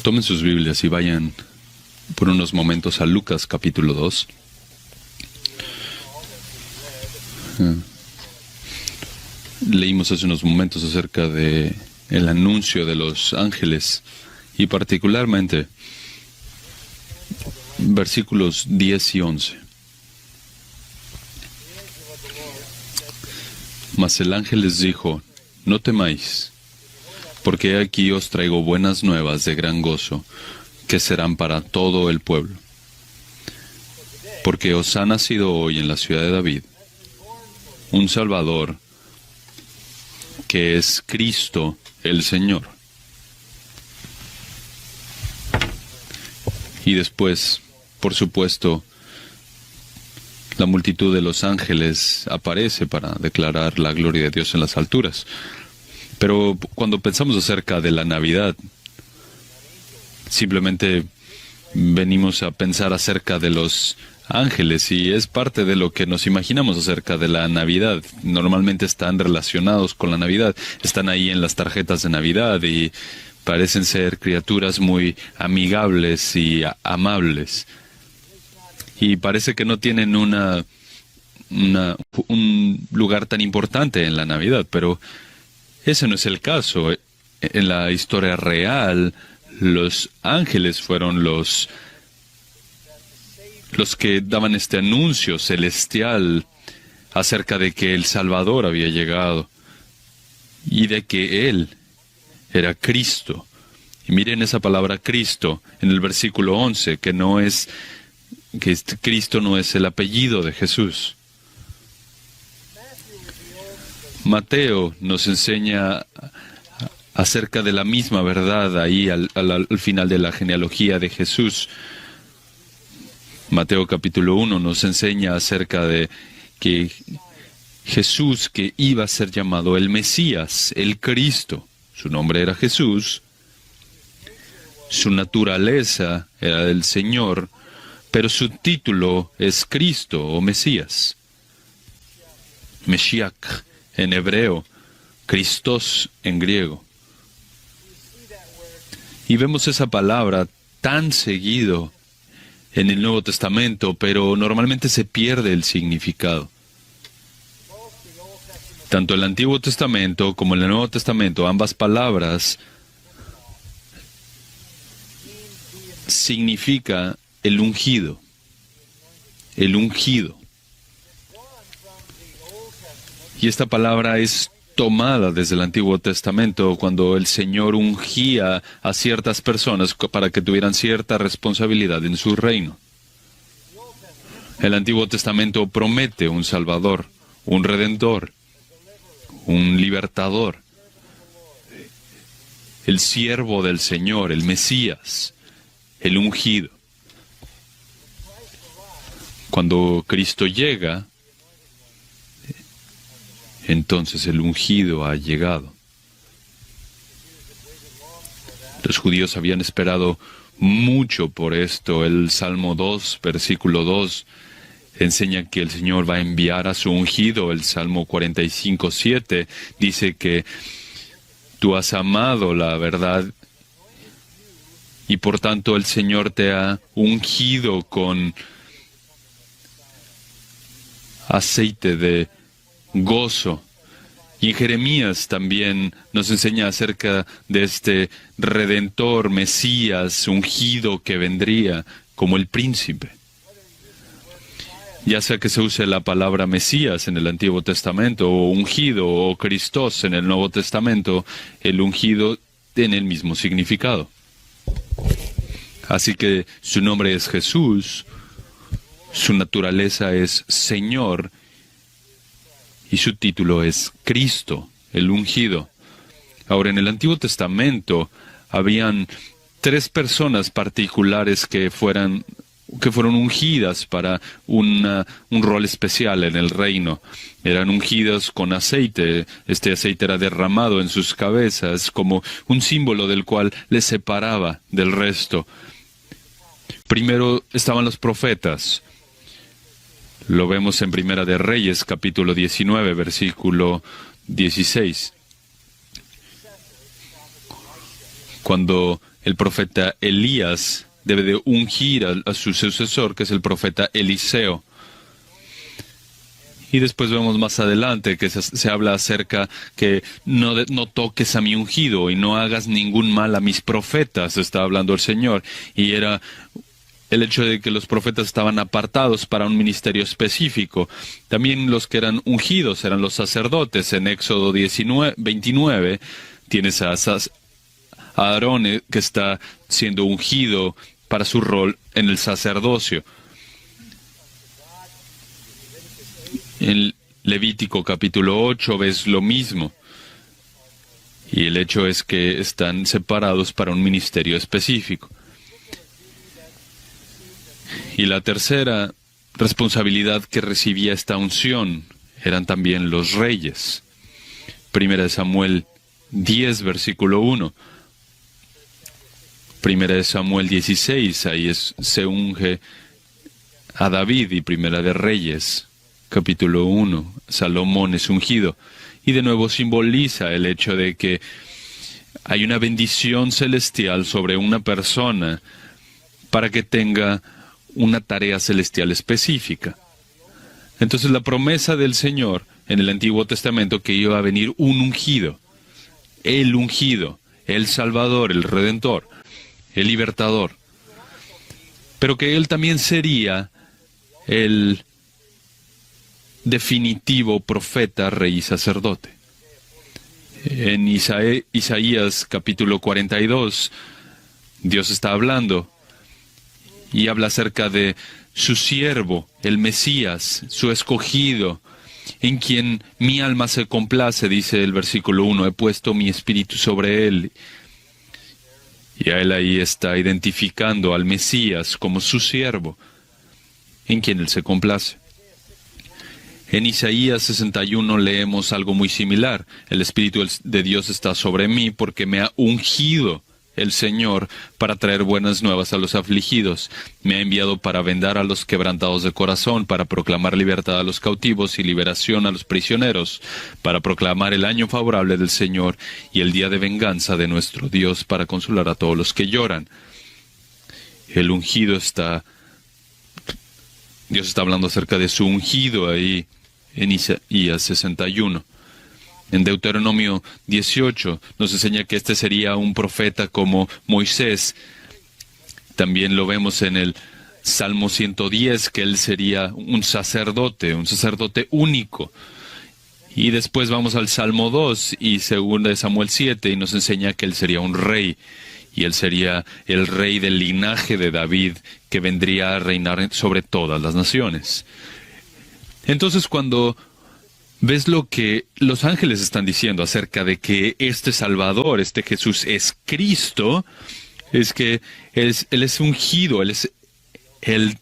Tomen sus Biblias y vayan por unos momentos a Lucas capítulo 2. Leímos hace unos momentos acerca de el anuncio de los ángeles y particularmente versículos 10 y 11. Mas el ángel les dijo: no temáis, porque aquí os traigo buenas nuevas de gran gozo, que serán para todo el pueblo. Porque os ha nacido hoy en la ciudad de David un Salvador, que es Cristo el Señor. Y después, por supuesto, la multitud de los ángeles aparece para declarar la gloria de Dios en las alturas. Pero cuando pensamos acerca de la Navidad, simplemente venimos a pensar acerca de los ángeles y es parte de lo que nos imaginamos acerca de la Navidad. Normalmente están relacionados con la Navidad, están ahí en las tarjetas de Navidad y parecen ser criaturas muy amigables y amables. Y parece que no tienen un lugar tan importante en la Navidad, pero ese no es el caso. En la historia real, los ángeles fueron los que daban este anuncio celestial acerca de que el Salvador había llegado y de que Él era Cristo. Y miren esa palabra Cristo en el versículo 11, que Cristo no es el apellido de Jesús. Mateo nos enseña acerca de la misma verdad ahí al final de la genealogía de Jesús. Mateo capítulo 1 nos enseña acerca de que Jesús, que iba a ser llamado el Mesías, el Cristo, su nombre era Jesús, su naturaleza era del Señor, pero su título es Cristo o Mesías. Meshiach en hebreo, Christos en griego. Y vemos esa palabra tan seguido en el Nuevo Testamento, pero normalmente se pierde el significado. Tanto el Antiguo Testamento como el Nuevo Testamento, ambas palabras significa el ungido. El ungido. Y esta palabra es tomada desde el Antiguo Testamento cuando el Señor ungía a ciertas personas para que tuvieran cierta responsabilidad en su reino. El Antiguo Testamento promete un Salvador, un Redentor, un Libertador, el siervo del Señor, el Mesías, el ungido. Cuando Cristo llega, entonces el ungido ha llegado. Los judíos habían esperado mucho por esto. El Salmo 2, versículo 2, enseña que el Señor va a enviar a su ungido. El Salmo 45, 7 dice que tú has amado la verdad y por tanto el Señor te ha ungido con aceite de gozo. Y en Jeremías también nos enseña acerca de este Redentor, Mesías, ungido que vendría como el príncipe. Ya sea que se use la palabra Mesías en el Antiguo Testamento, o ungido, o Christos en el Nuevo Testamento, el ungido tiene el mismo significado. Así que su nombre es Jesús, su naturaleza es Señor, y su título es Cristo, el ungido. Ahora, en el Antiguo Testamento habían 3 personas particulares que fueron ungidas para un rol especial en el reino. Eran ungidas con aceite. Este aceite era derramado en sus cabezas como un símbolo del cual les separaba del resto. Primero estaban los profetas. Lo vemos en Primera de Reyes, capítulo 19, versículo 16. cuando el profeta Elías debe de ungir a su sucesor, que es el profeta Eliseo. Y después vemos más adelante que se habla acerca que no toques a mi ungido y no hagas ningún mal a mis profetas, está hablando el Señor. Y era el hecho de que los profetas estaban apartados para un ministerio específico. También los que eran ungidos eran los sacerdotes. En Éxodo 29 tienes a Aarón que está siendo ungido para su rol en el sacerdocio. En Levítico capítulo 8 ves lo mismo. Y el hecho es que están separados para un ministerio específico. Y la tercera responsabilidad que recibía esta unción eran también los reyes. Primera de Samuel 10, versículo 1. Primera de Samuel 16, ahí se unge a David, y Primera de Reyes, capítulo 1, Salomón es ungido. Y de nuevo simboliza el hecho de que hay una bendición celestial sobre una persona para que tenga una tarea celestial específica. Entonces la promesa del Señor en el Antiguo Testamento que iba a venir un ungido, el Salvador, el Redentor, el Libertador, pero que Él también sería el definitivo profeta, rey y sacerdote. En Isaías capítulo 42, Dios está hablando y habla acerca de su siervo, el Mesías, su escogido, en quien mi alma se complace, dice el versículo 1, he puesto mi espíritu sobre él. Y a él ahí está identificando al Mesías como su siervo, en quien él se complace. En Isaías 61 leemos algo muy similar. El Espíritu de Dios está sobre mí porque me ha ungido el Señor para traer buenas nuevas a los afligidos. Me ha enviado para vendar a los quebrantados de corazón, para proclamar libertad a los cautivos y liberación a los prisioneros, para proclamar el año favorable del Señor y el día de venganza de nuestro Dios, para consolar a todos los que lloran. El ungido está... Dios está hablando acerca de su ungido ahí en Isaías 61. En Deuteronomio 18 nos enseña que este sería un profeta como Moisés. También lo vemos en el Salmo 110, que él sería un sacerdote único. Y después vamos al Salmo 2 y 2 de Samuel 7 y nos enseña que él sería un rey. Y él sería el rey del linaje de David, que vendría a reinar sobre todas las naciones. Entonces, cuando ves lo que los ángeles están diciendo acerca de que este Salvador, este Jesús es Cristo, es que Él es ungido, Él es el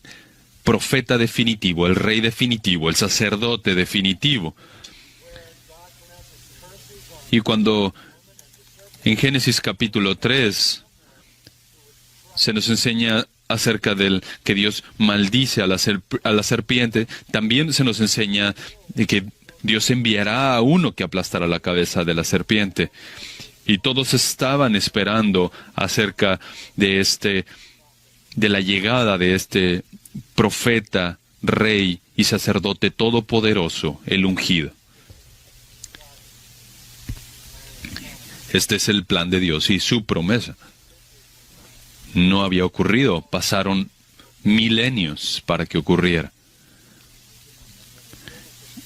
profeta definitivo, el rey definitivo, el sacerdote definitivo. Y cuando en Génesis capítulo 3 se nos enseña acerca del que Dios maldice a la serpiente, también se nos enseña de que Dios enviará a uno que aplastará la cabeza de la serpiente. Y todos estaban esperando acerca de la llegada de este profeta, rey y sacerdote todopoderoso, el ungido. Este es el plan de Dios y su promesa. No había ocurrido, pasaron milenios para que ocurriera.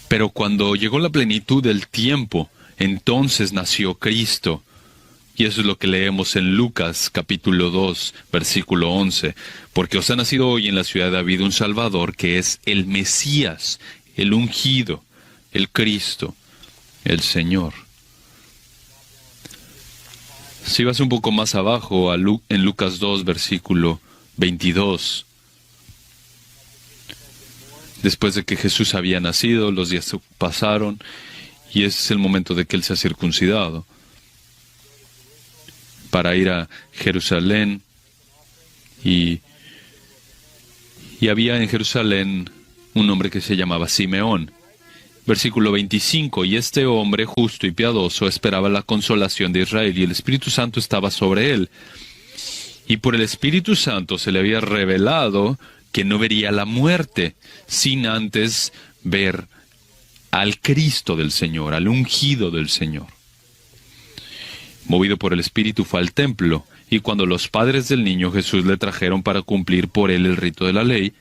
Pero cuando llegó la plenitud del tiempo, entonces nació Cristo. Y eso es lo que leemos en Lucas capítulo 2, versículo 11. Porque os ha nacido hoy en la ciudad de David un Salvador, que es el Mesías, el ungido, el Cristo, el Señor. Si vas un poco más abajo, en Lucas 2, versículo 22, después de que Jesús había nacido, los días pasaron, y ese es el momento de que Él se ha circuncidado, para ir a Jerusalén, y había en Jerusalén un hombre que se llamaba Simeón, Versículo 25, y este hombre justo y piadoso esperaba la consolación de Israel, y el Espíritu Santo estaba sobre él. Y por el Espíritu Santo se le había revelado que no vería la muerte, sin antes ver al Cristo del Señor, al ungido del Señor. Movido por el Espíritu fue al templo, y cuando los padres del niño Jesús le trajeron para cumplir por él el rito de la ley,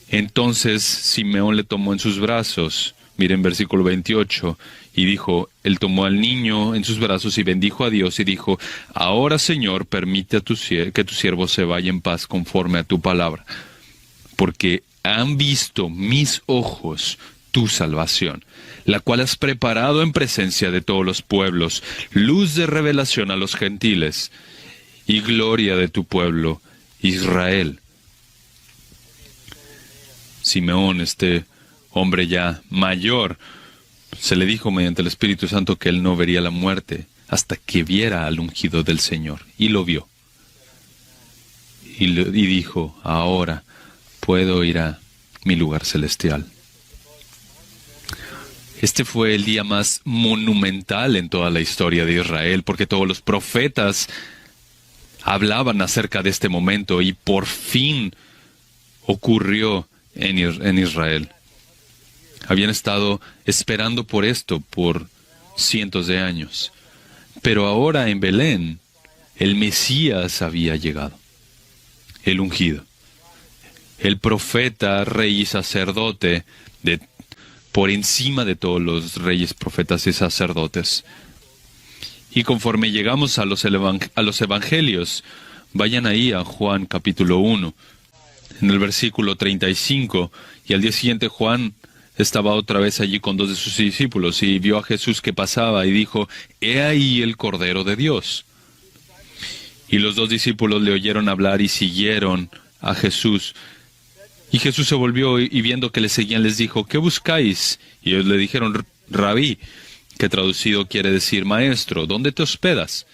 entonces Simeón le tomó en sus brazos, miren versículo 28, y dijo, él tomó al niño en sus brazos y bendijo a Dios y dijo, ahora Señor, permite que tu siervo se vaya en paz conforme a tu palabra, porque han visto mis ojos tu salvación, la cual has preparado en presencia de todos los pueblos, luz de revelación a los gentiles y gloria de tu pueblo, Israel. Simeón, este hombre ya mayor, se le dijo mediante el Espíritu Santo que él no vería la muerte hasta que viera al ungido del Señor. Y lo vio. Y dijo, ahora puedo ir a mi lugar celestial. Este fue el día más monumental en toda la historia de Israel, porque todos los profetas hablaban acerca de este momento y por fin ocurrió en Israel. Habían estado esperando por esto por cientos de años. Pero ahora en Belén, el Mesías había llegado, el ungido, el profeta, rey y sacerdote, por encima de todos los reyes, profetas y sacerdotes. Y conforme llegamos a los evangelios, vayan ahí a Juan capítulo 1, en el versículo 35, y al día siguiente Juan estaba otra vez allí con dos de sus discípulos y vio a Jesús que pasaba y dijo, «He ahí el Cordero de Dios». Y los dos discípulos le oyeron hablar y siguieron a Jesús. Y Jesús se volvió y viendo que le seguían les dijo, «¿Qué buscáis?» Y ellos le dijeron, «Rabí», que traducido quiere decir maestro, ¿dónde te hospedas?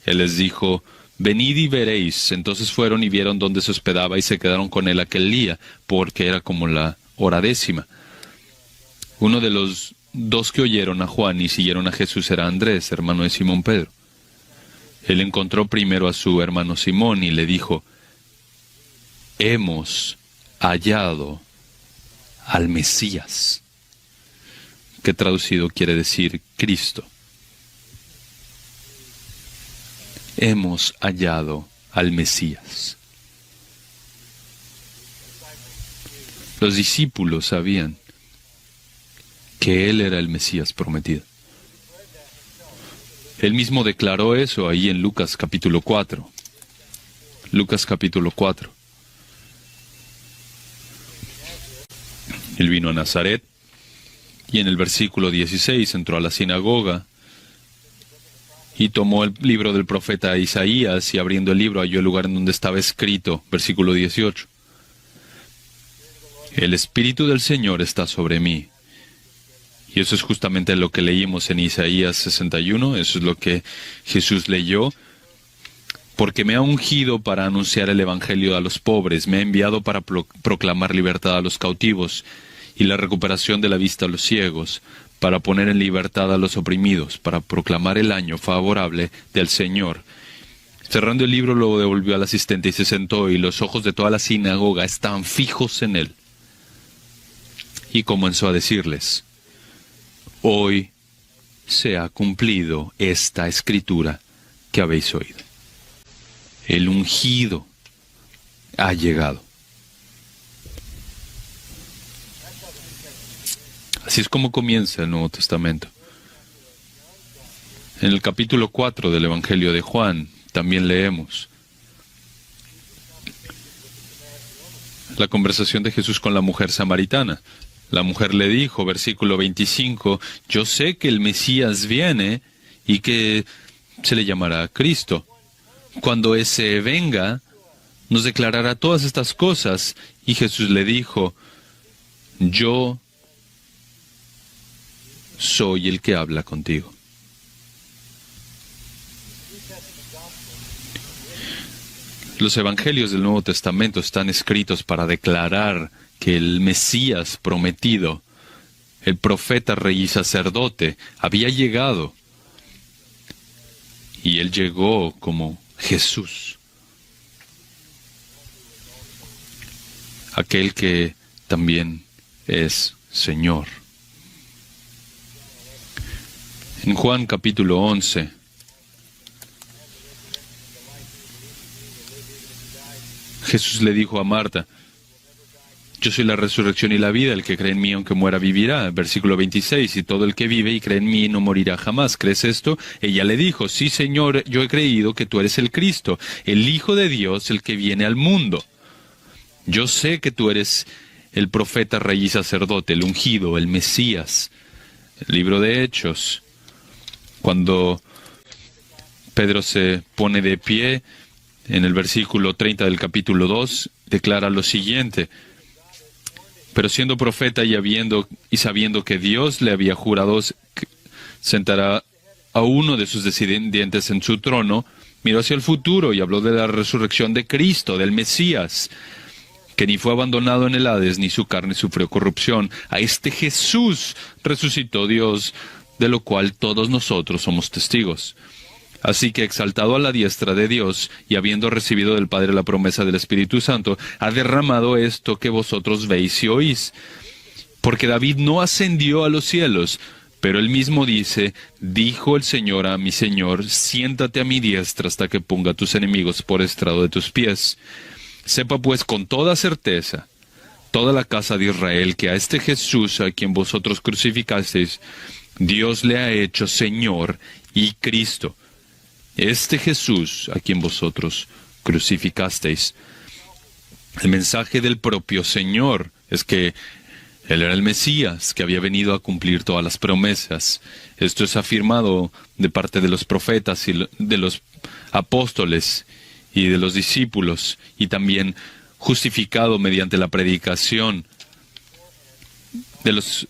Él les dijo, «Venid y veréis». Entonces fueron y vieron dónde se hospedaba y se quedaron con él aquel día, porque era como la hora 10. Uno de los dos que oyeron a Juan y siguieron a Jesús era Andrés, hermano de Simón Pedro. Él encontró primero a su hermano Simón y le dijo, «Hemos hallado al Mesías», que traducido quiere decir Cristo. Hemos hallado al Mesías. Los discípulos sabían que Él era el Mesías prometido. Él mismo declaró eso ahí en Lucas capítulo 4. Lucas capítulo 4. Él vino a Nazaret y en el versículo 16 entró a la sinagoga y tomó el libro del profeta Isaías y abriendo el libro halló el lugar en donde estaba escrito, versículo 18. El Espíritu del Señor está sobre mí. Y eso es justamente lo que leímos en Isaías 61, eso es lo que Jesús leyó. Porque me ha ungido para anunciar el Evangelio a los pobres, me ha enviado para proclamar libertad a los cautivos y la recuperación de la vista a los ciegos, para poner en libertad a los oprimidos, para proclamar el año favorable del Señor. Cerrando el libro lo devolvió al asistente y se sentó, y los ojos de toda la sinagoga estaban fijos en él. Y comenzó a decirles, «Hoy se ha cumplido esta escritura que habéis oído. El ungido ha llegado». Así es como comienza el Nuevo Testamento. En el capítulo 4 del Evangelio de Juan también leemos la conversación de Jesús con la mujer samaritana. La mujer le dijo, versículo 25, «Yo sé que el Mesías viene y que se le llamará Cristo. Cuando ese venga, nos declarará todas estas cosas». Y Jesús le dijo, «Yo soy el que habla contigo». Los evangelios del Nuevo Testamento están escritos para declarar que el Mesías prometido el profeta, rey y sacerdote, había llegado. Y él llegó como Jesús, aquel que también es Señor. En Juan capítulo 11, Jesús le dijo a Marta: yo soy la resurrección y la vida, el que cree en mí aunque muera vivirá. Versículo 26, y todo el que vive y cree en mí no morirá jamás. ¿Crees esto? Ella le dijo: sí, Señor, yo he creído que tú eres el Cristo, el Hijo de Dios, el que viene al mundo. Yo sé que tú eres el profeta, rey y sacerdote, el ungido, el Mesías. El libro de Hechos, cuando Pedro se pone de pie, en el versículo 30 del capítulo 2, declara lo siguiente: pero siendo profeta y sabiendo que Dios le había jurado que sentará a uno de sus descendientes en su trono, miró hacia el futuro y habló de la resurrección de Cristo, del Mesías, que ni fue abandonado en el Hades, ni su carne sufrió corrupción. A este Jesús resucitó Dios, de lo cual todos nosotros somos testigos. Así que, exaltado a la diestra de Dios, y habiendo recibido del Padre la promesa del Espíritu Santo, ha derramado esto que vosotros veis y oís. Porque David no ascendió a los cielos, pero él mismo dice: dijo el Señor a mi Señor, siéntate a mi diestra hasta que ponga a tus enemigos por estrado de tus pies. Sepa pues con toda certeza toda la casa de Israel que a este Jesús, a quien vosotros crucificasteis, Dios le ha hecho Señor y Cristo. Este Jesús, a quien vosotros crucificasteis. El mensaje del propio Señor es que Él era el Mesías, que había venido a cumplir todas las promesas. Esto es afirmado de parte de los profetas y de los apóstoles y de los discípulos, y también justificado mediante la predicación de los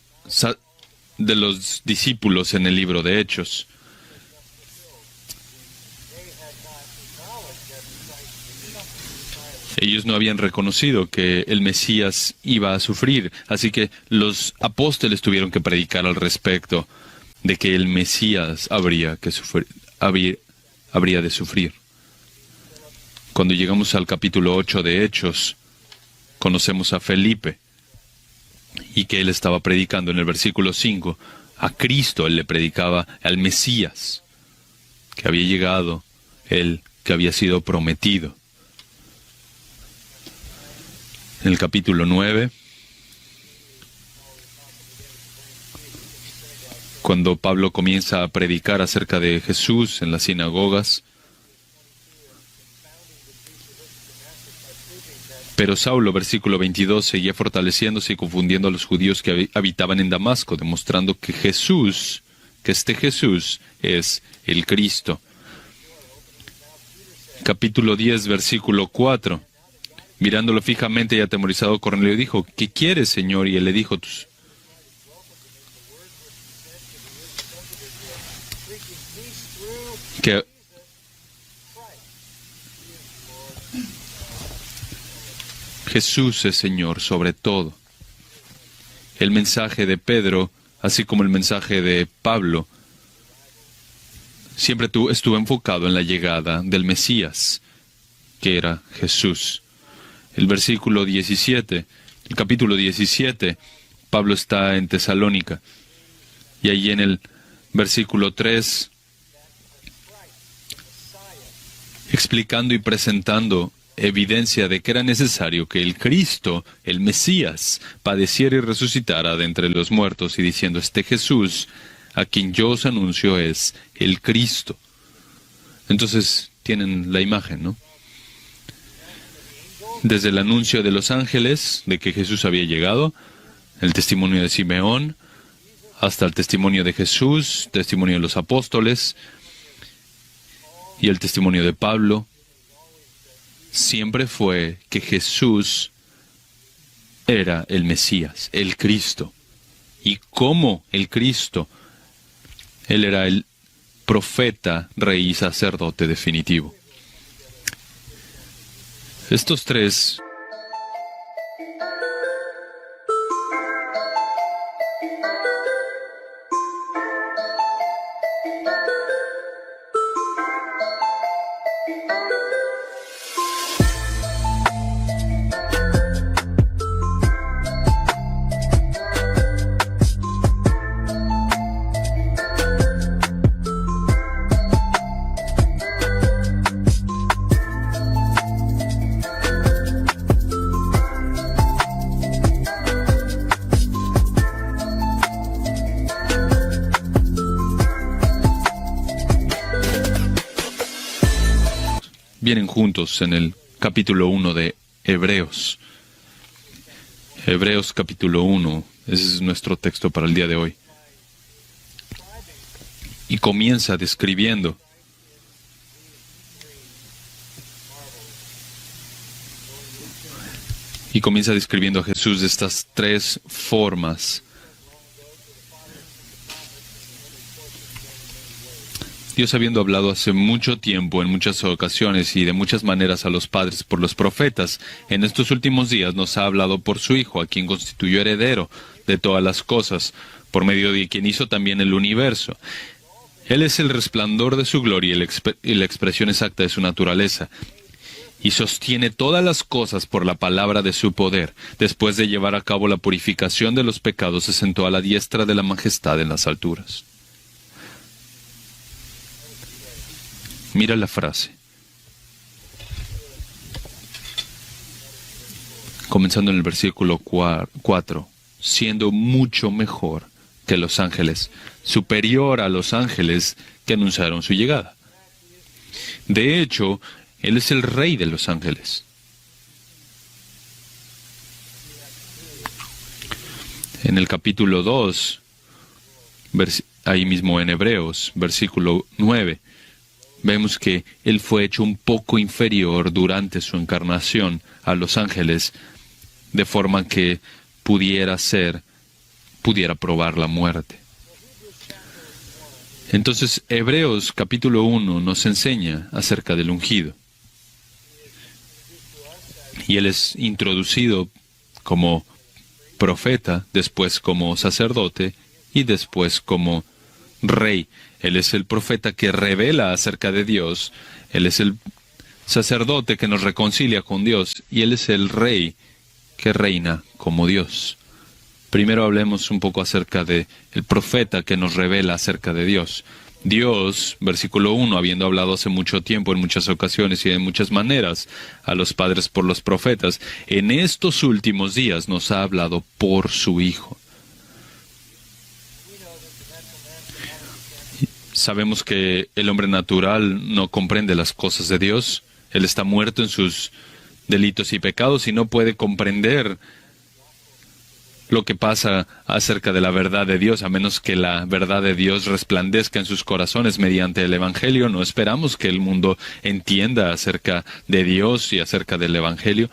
discípulos en el libro de Hechos. Ellos no habían reconocido que el Mesías iba a sufrir, así que los apóstoles tuvieron que predicar al respecto de que el Mesías habría de sufrir. Cuando llegamos al capítulo 8 de Hechos, conocemos a Felipe, y que él estaba predicando en el versículo 5, a Cristo. Él le predicaba al Mesías, que había llegado, el que había sido prometido. En el capítulo 9, cuando Pablo comienza a predicar acerca de Jesús en las sinagogas, pero Saulo, versículo 22, seguía fortaleciéndose y confundiendo a los judíos que habitaban en Damasco, demostrando que este Jesús es el Cristo. Capítulo 10, versículo 4. Mirándolo fijamente y atemorizado, Cornelio dijo: ¿qué quieres, Señor? Y él le dijo: que Jesús es Señor sobre todo. El mensaje de Pedro, así como el mensaje de Pablo, siempre estuvo enfocado en la llegada del Mesías, que era Jesús. El versículo 17, el capítulo 17, Pablo está en Tesalónica, y ahí en el versículo 3, explicando y presentando evidencia de que era necesario que el Cristo, el Mesías, padeciera y resucitara de entre los muertos, y diciendo: este Jesús, a quien yo os anuncio, es el Cristo. Entonces tienen la imagen, ¿no? Desde el anuncio de los ángeles de que Jesús había llegado, el testimonio de Simeón, hasta el testimonio de Jesús, testimonio de los apóstoles y el testimonio de Pablo, siempre fue que Jesús era el Mesías, el Cristo. Y como el Cristo, Él era el profeta, rey y sacerdote definitivo. Estos tres Vienen juntos en el capítulo 1 de Hebreos. Hebreos capítulo 1, ese es nuestro texto para el día de hoy. Y comienza describiendo a Jesús de estas tres formas. Dios, habiendo hablado hace mucho tiempo, en muchas ocasiones y de muchas maneras a los padres por los profetas, en estos últimos días nos ha hablado por su Hijo, a quien constituyó heredero de todas las cosas, por medio de quien hizo también el universo. Él es el resplandor de su gloria y la expresión exacta de su naturaleza, y sostiene todas las cosas por la palabra de su poder. Después de llevar a cabo la purificación de los pecados, se sentó a la diestra de la majestad en las alturas. Mira la frase. Comenzando en el versículo 4. Siendo mucho mejor que los ángeles, superior a los ángeles que anunciaron su llegada. De hecho, Él es el Rey de los ángeles. En el capítulo 2, ahí mismo en Hebreos, versículo 9, vemos que Él fue hecho un poco inferior durante su encarnación a los ángeles, de forma que pudiera probar la muerte. Entonces, Hebreos capítulo 1 nos enseña acerca del ungido. Y Él es introducido como profeta, después como sacerdote y después como rey. Él es el profeta que revela acerca de Dios, Él es el sacerdote que nos reconcilia con Dios, y Él es el rey que reina como Dios. Primero hablemos un poco acerca de el profeta que nos revela acerca de Dios. Dios, versículo 1, habiendo hablado hace mucho tiempo, en muchas ocasiones y de muchas maneras, a los padres por los profetas, en estos últimos días nos ha hablado por su Hijo. Sabemos que el hombre natural no comprende las cosas de Dios. Él está muerto en sus delitos y pecados y no puede comprender lo que pasa acerca de la verdad de Dios, a menos que la verdad de Dios resplandezca en sus corazones mediante el Evangelio. No esperamos que el mundo entienda acerca de Dios y acerca del Evangelio.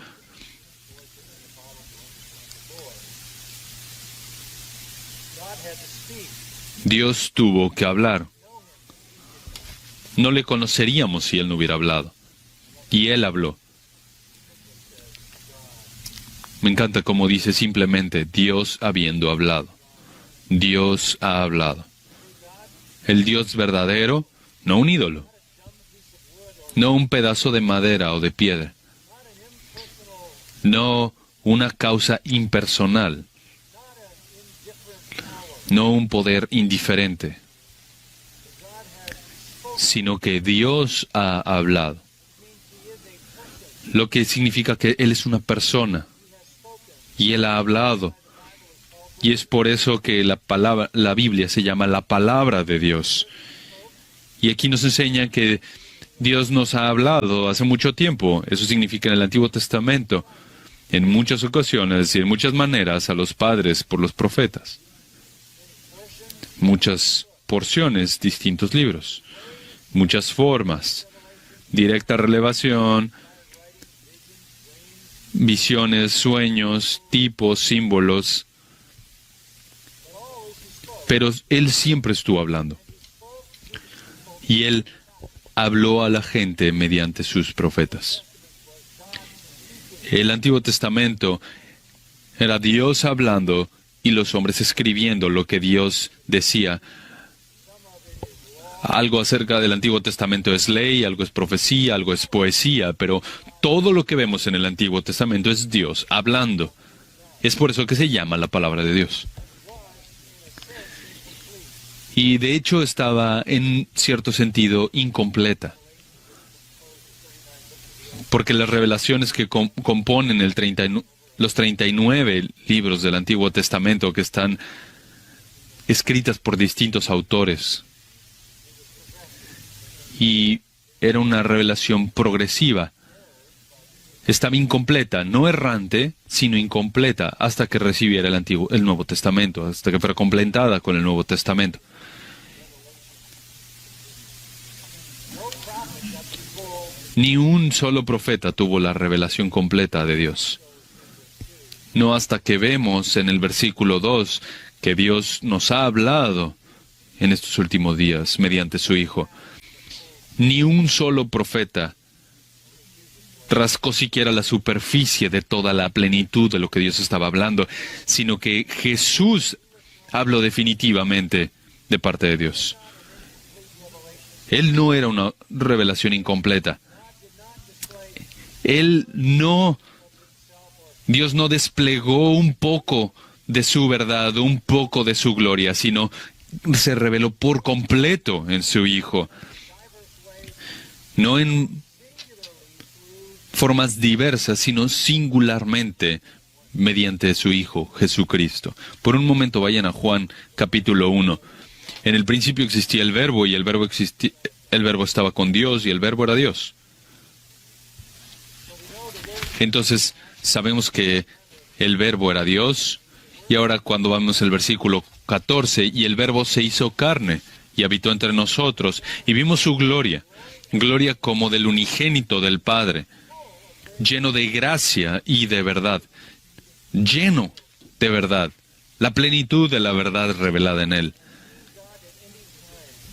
Dios tuvo que hablar. No le conoceríamos si Él no hubiera hablado. Y Él habló. Me encanta cómo dice simplemente Dios habiendo hablado. Dios ha hablado. El Dios verdadero, no un ídolo. No un pedazo de madera o de piedra. No una causa impersonal. No un poder indiferente. Sino que Dios ha hablado. Lo que significa que Él es una persona. Y Él ha hablado. Y es por eso que la Biblia se llama la palabra de Dios. Y aquí nos enseña que Dios nos ha hablado hace mucho tiempo. Eso significa en el Antiguo Testamento, en muchas ocasiones y en muchas maneras, a los padres por los profetas. Muchas porciones, distintos libros. Muchas formas. Directa revelación, visiones, sueños, tipos, símbolos. Pero Él siempre estuvo hablando. Y Él habló a la gente mediante sus profetas. El Antiguo Testamento era Dios hablando y los hombres escribiendo lo que Dios decía. Algo acerca del Antiguo Testamento es ley, algo es profecía, algo es poesía, pero todo lo que vemos en el Antiguo Testamento es Dios hablando. Es por eso que se llama la palabra de Dios. Y de hecho estaba en cierto sentido incompleta. Porque las revelaciones que componen los 39 libros del Antiguo Testamento, que están escritas por distintos autores, y era una revelación progresiva, estaba incompleta, no errante, sino incompleta, hasta que recibiera el Nuevo Testamento, hasta que fuera completada con el Nuevo Testamento. Ni un solo profeta tuvo la revelación completa de Dios. No hasta que vemos en el versículo 2 que Dios nos ha hablado en estos últimos días mediante su Hijo. Ni un solo profeta rascó siquiera la superficie de toda la plenitud de lo que Dios estaba hablando, sino que Jesús habló definitivamente de parte de Dios. Él no era una revelación incompleta. Dios no desplegó un poco de su verdad, un poco de su gloria, sino se reveló por completo en su Hijo. No en formas diversas, sino singularmente mediante su Hijo, Jesucristo. Por un momento vayan a Juan capítulo 1. En el principio existía el Verbo, y el Verbo estaba con Dios, y el Verbo era Dios. Entonces, sabemos que el Verbo era Dios, y ahora cuando vamos al versículo 14, y el Verbo se hizo carne, y habitó entre nosotros, y vimos su gloria como del unigénito del Padre, lleno de gracia y de verdad, lleno de verdad, la plenitud de la verdad revelada en él.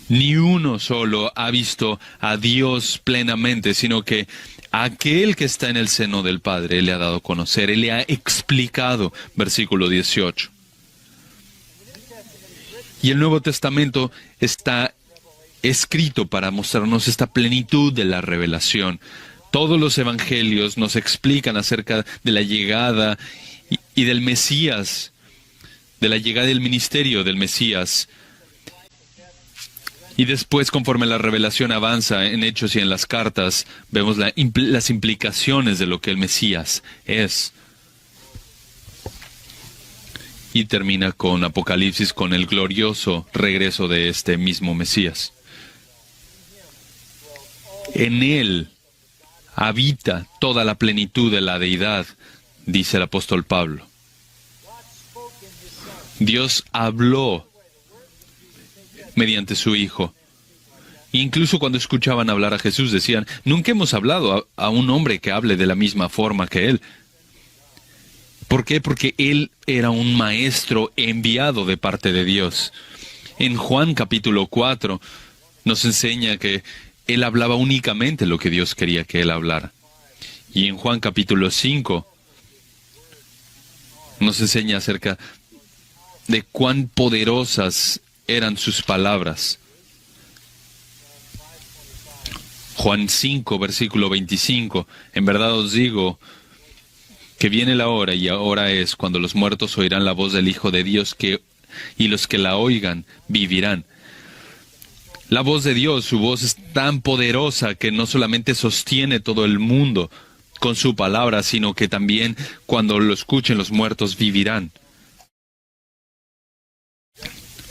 Ni uno solo ha visto a Dios plenamente, sino que aquel que está en el seno del Padre, Él le ha dado a conocer, Él le ha explicado, versículo 18. Y el Nuevo Testamento está escrito para mostrarnos esta plenitud de la revelación. Todos los evangelios nos explican acerca de la llegada y del Mesías, de la llegada del ministerio del Mesías. Y después, conforme la revelación avanza en Hechos y en las cartas, vemos las implicaciones de lo que el Mesías es. Y termina con Apocalipsis, con el glorioso regreso de este mismo Mesías. En él habita toda la plenitud de la deidad, dice el apóstol Pablo. Dios habló mediante su Hijo. Incluso cuando escuchaban hablar a Jesús decían, nunca hemos hablado a un hombre que hable de la misma forma que Él. ¿Por qué? Porque Él era un maestro enviado de parte de Dios. En Juan capítulo 4 nos enseña que Él hablaba únicamente lo que Dios quería que Él hablara. Y en Juan capítulo 5 nos enseña acerca de cuán poderosas eran sus palabras. Juan 5, versículo 25, en verdad os digo que viene la hora, y ahora es, cuando los muertos oirán la voz del Hijo de Dios, y los que la oigan vivirán. La voz de Dios, su voz es tan poderosa que no solamente sostiene todo el mundo con su palabra, sino que también cuando lo escuchen los muertos vivirán.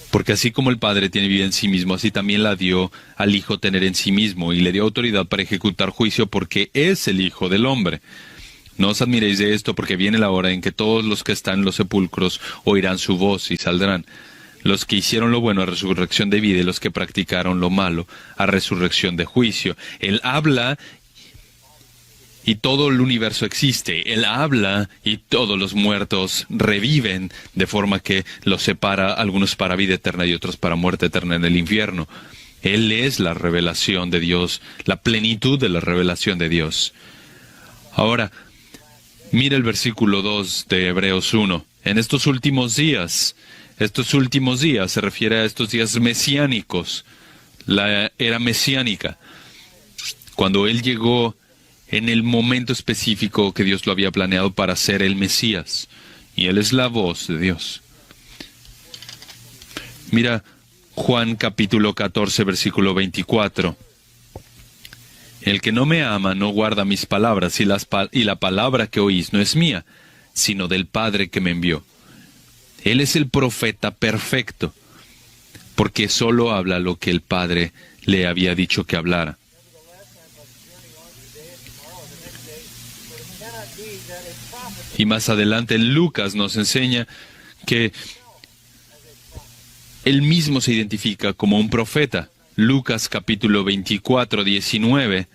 Porque así como el Padre tiene vida en sí mismo, así también la dio al Hijo tener en sí mismo, y le dio autoridad para ejecutar juicio, porque es el Hijo del Hombre. No os admiréis de esto, porque viene la hora en que todos los que están en los sepulcros oirán su voz y saldrán. Los que hicieron lo bueno a resurrección de vida, y los que practicaron lo malo a resurrección de juicio. Él habla y todo el universo existe. Él habla y todos los muertos reviven, de forma que los separa, algunos para vida eterna y otros para muerte eterna en el infierno. Él es la revelación de Dios, la plenitud de la revelación de Dios. Ahora, mira el versículo 2 de Hebreos 1. En estos últimos días se refiere a estos días mesiánicos, la era mesiánica, cuando Él llegó en el momento específico que Dios lo había planeado para ser el Mesías. Y Él es la voz de Dios. Mira Juan capítulo 14, versículo 24. El que no me ama no guarda mis palabras, y la palabra que oís no es mía, sino del Padre que me envió. Él es el profeta perfecto, porque solo habla lo que el Padre le había dicho que hablara. Y más adelante Lucas nos enseña que él mismo se identifica como un profeta. Lucas capítulo 24, 19,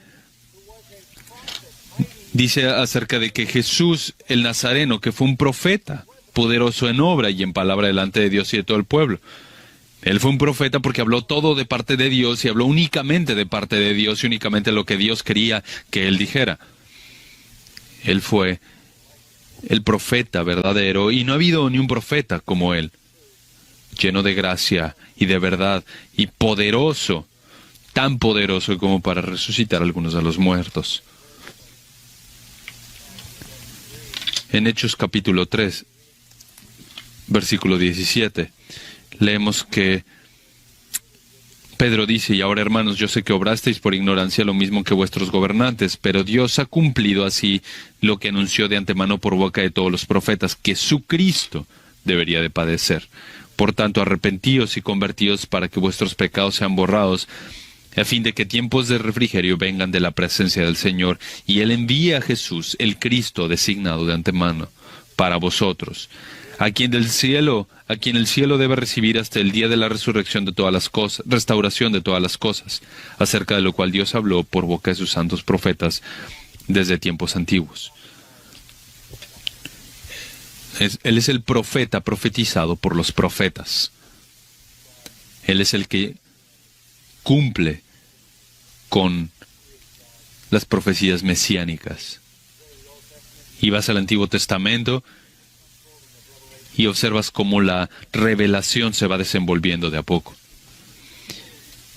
dice acerca de que Jesús el Nazareno, que fue un profeta, poderoso en obra y en palabra delante de Dios y de todo el pueblo. Él fue un profeta porque habló todo de parte de Dios y habló únicamente de parte de Dios y únicamente lo que Dios quería que él dijera. Él fue el profeta verdadero, y no ha habido ni un profeta como él, lleno de gracia y de verdad, y poderoso, tan poderoso como para resucitar a algunos de los muertos. En Hechos capítulo 3, versículo 17, leemos que Pedro dice: y ahora, hermanos, yo sé que obrasteis por ignorancia lo mismo que vuestros gobernantes, pero Dios ha cumplido así lo que anunció de antemano por boca de todos los profetas, que su Cristo debería de padecer. Por tanto, arrepentíos y convertíos para que vuestros pecados sean borrados, a fin de que tiempos de refrigerio vengan de la presencia del Señor, y Él envíe a Jesús, el Cristo designado de antemano para vosotros, a quien el cielo debe recibir hasta el día de la resurrección de todas las cosas, restauración de todas las cosas, acerca de lo cual Dios habló por boca de sus santos profetas desde tiempos antiguos. Él es el profeta profetizado por los profetas. Él es el que cumple con las profecías mesiánicas. Y vas al Antiguo Testamento y observas cómo la revelación se va desenvolviendo de a poco.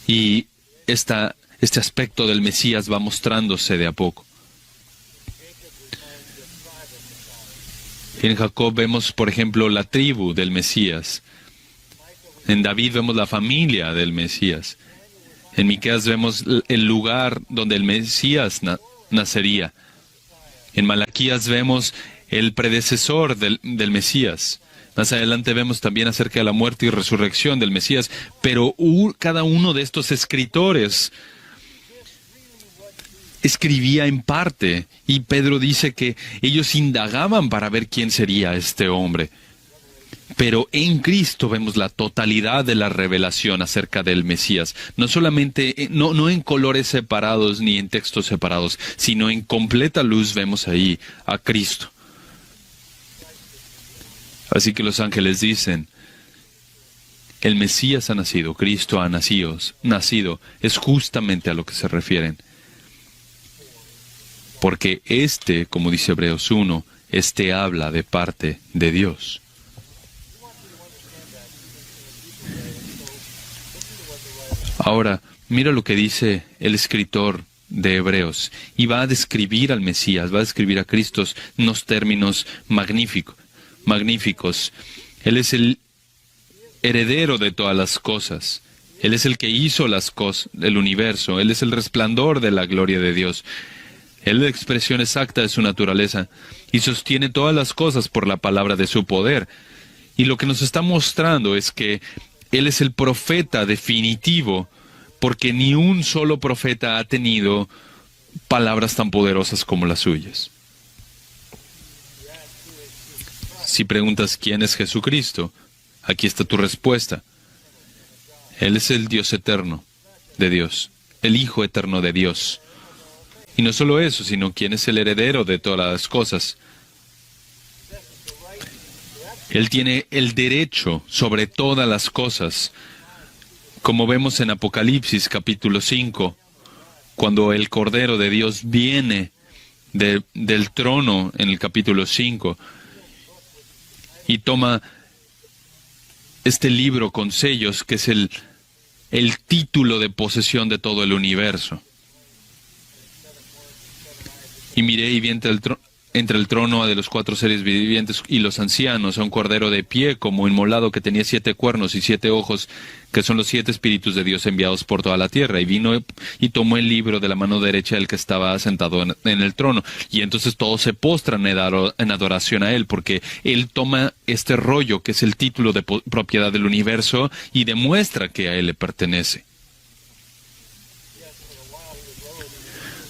Y este aspecto del Mesías va mostrándose de a poco. En Jacob vemos, por ejemplo, la tribu del Mesías. En David vemos la familia del Mesías. En Miqueas vemos el lugar donde el Mesías nacería. En Malaquías vemos el predecesor del Mesías. Más adelante vemos también acerca de la muerte y resurrección del Mesías. Pero cada uno de estos escritores escribía en parte, y Pedro dice que ellos indagaban para ver quién sería este hombre. Pero en Cristo vemos la totalidad de la revelación acerca del Mesías. No solamente, no en colores separados ni en textos separados, sino en completa luz vemos ahí a Cristo. Así que los ángeles dicen: el Mesías ha nacido, Cristo ha nacido, es justamente a lo que se refieren. Porque como dice Hebreos 1, habla de parte de Dios. Ahora, mira lo que dice el escritor de Hebreos, y va a describir al Mesías, va a describir a Cristo en unos términos magníficos. Él es el heredero de todas las cosas. Él es el que hizo las cosas del universo. Él es el resplandor de la gloria de Dios. Él es la expresión exacta de su naturaleza y sostiene todas las cosas por la palabra de su poder. Y lo que nos está mostrando es que Él es el profeta definitivo, porque ni un solo profeta ha tenido palabras tan poderosas como las suyas. Si preguntas quién es Jesucristo, aquí está tu respuesta. Él es el Dios eterno de Dios, el Hijo eterno de Dios. Y no solo eso, sino quién es el heredero de todas las cosas. Él tiene el derecho sobre todas las cosas, como vemos en Apocalipsis capítulo 5, cuando el Cordero de Dios viene del trono en el capítulo 5 y toma este libro con sellos, que es el título de posesión de todo el universo. Y miré y vi entre el trono de los 4 seres vivientes y los ancianos a un cordero de pie como inmolado que tenía 7 cuernos y 7 ojos, que son los 7 espíritus de Dios enviados por toda la tierra. Y vino y tomó el libro de la mano derecha del que estaba sentado en el trono. Y entonces todos se postran en adoración a él, porque él toma este rollo que es el título de propiedad del universo y demuestra que a él le pertenece.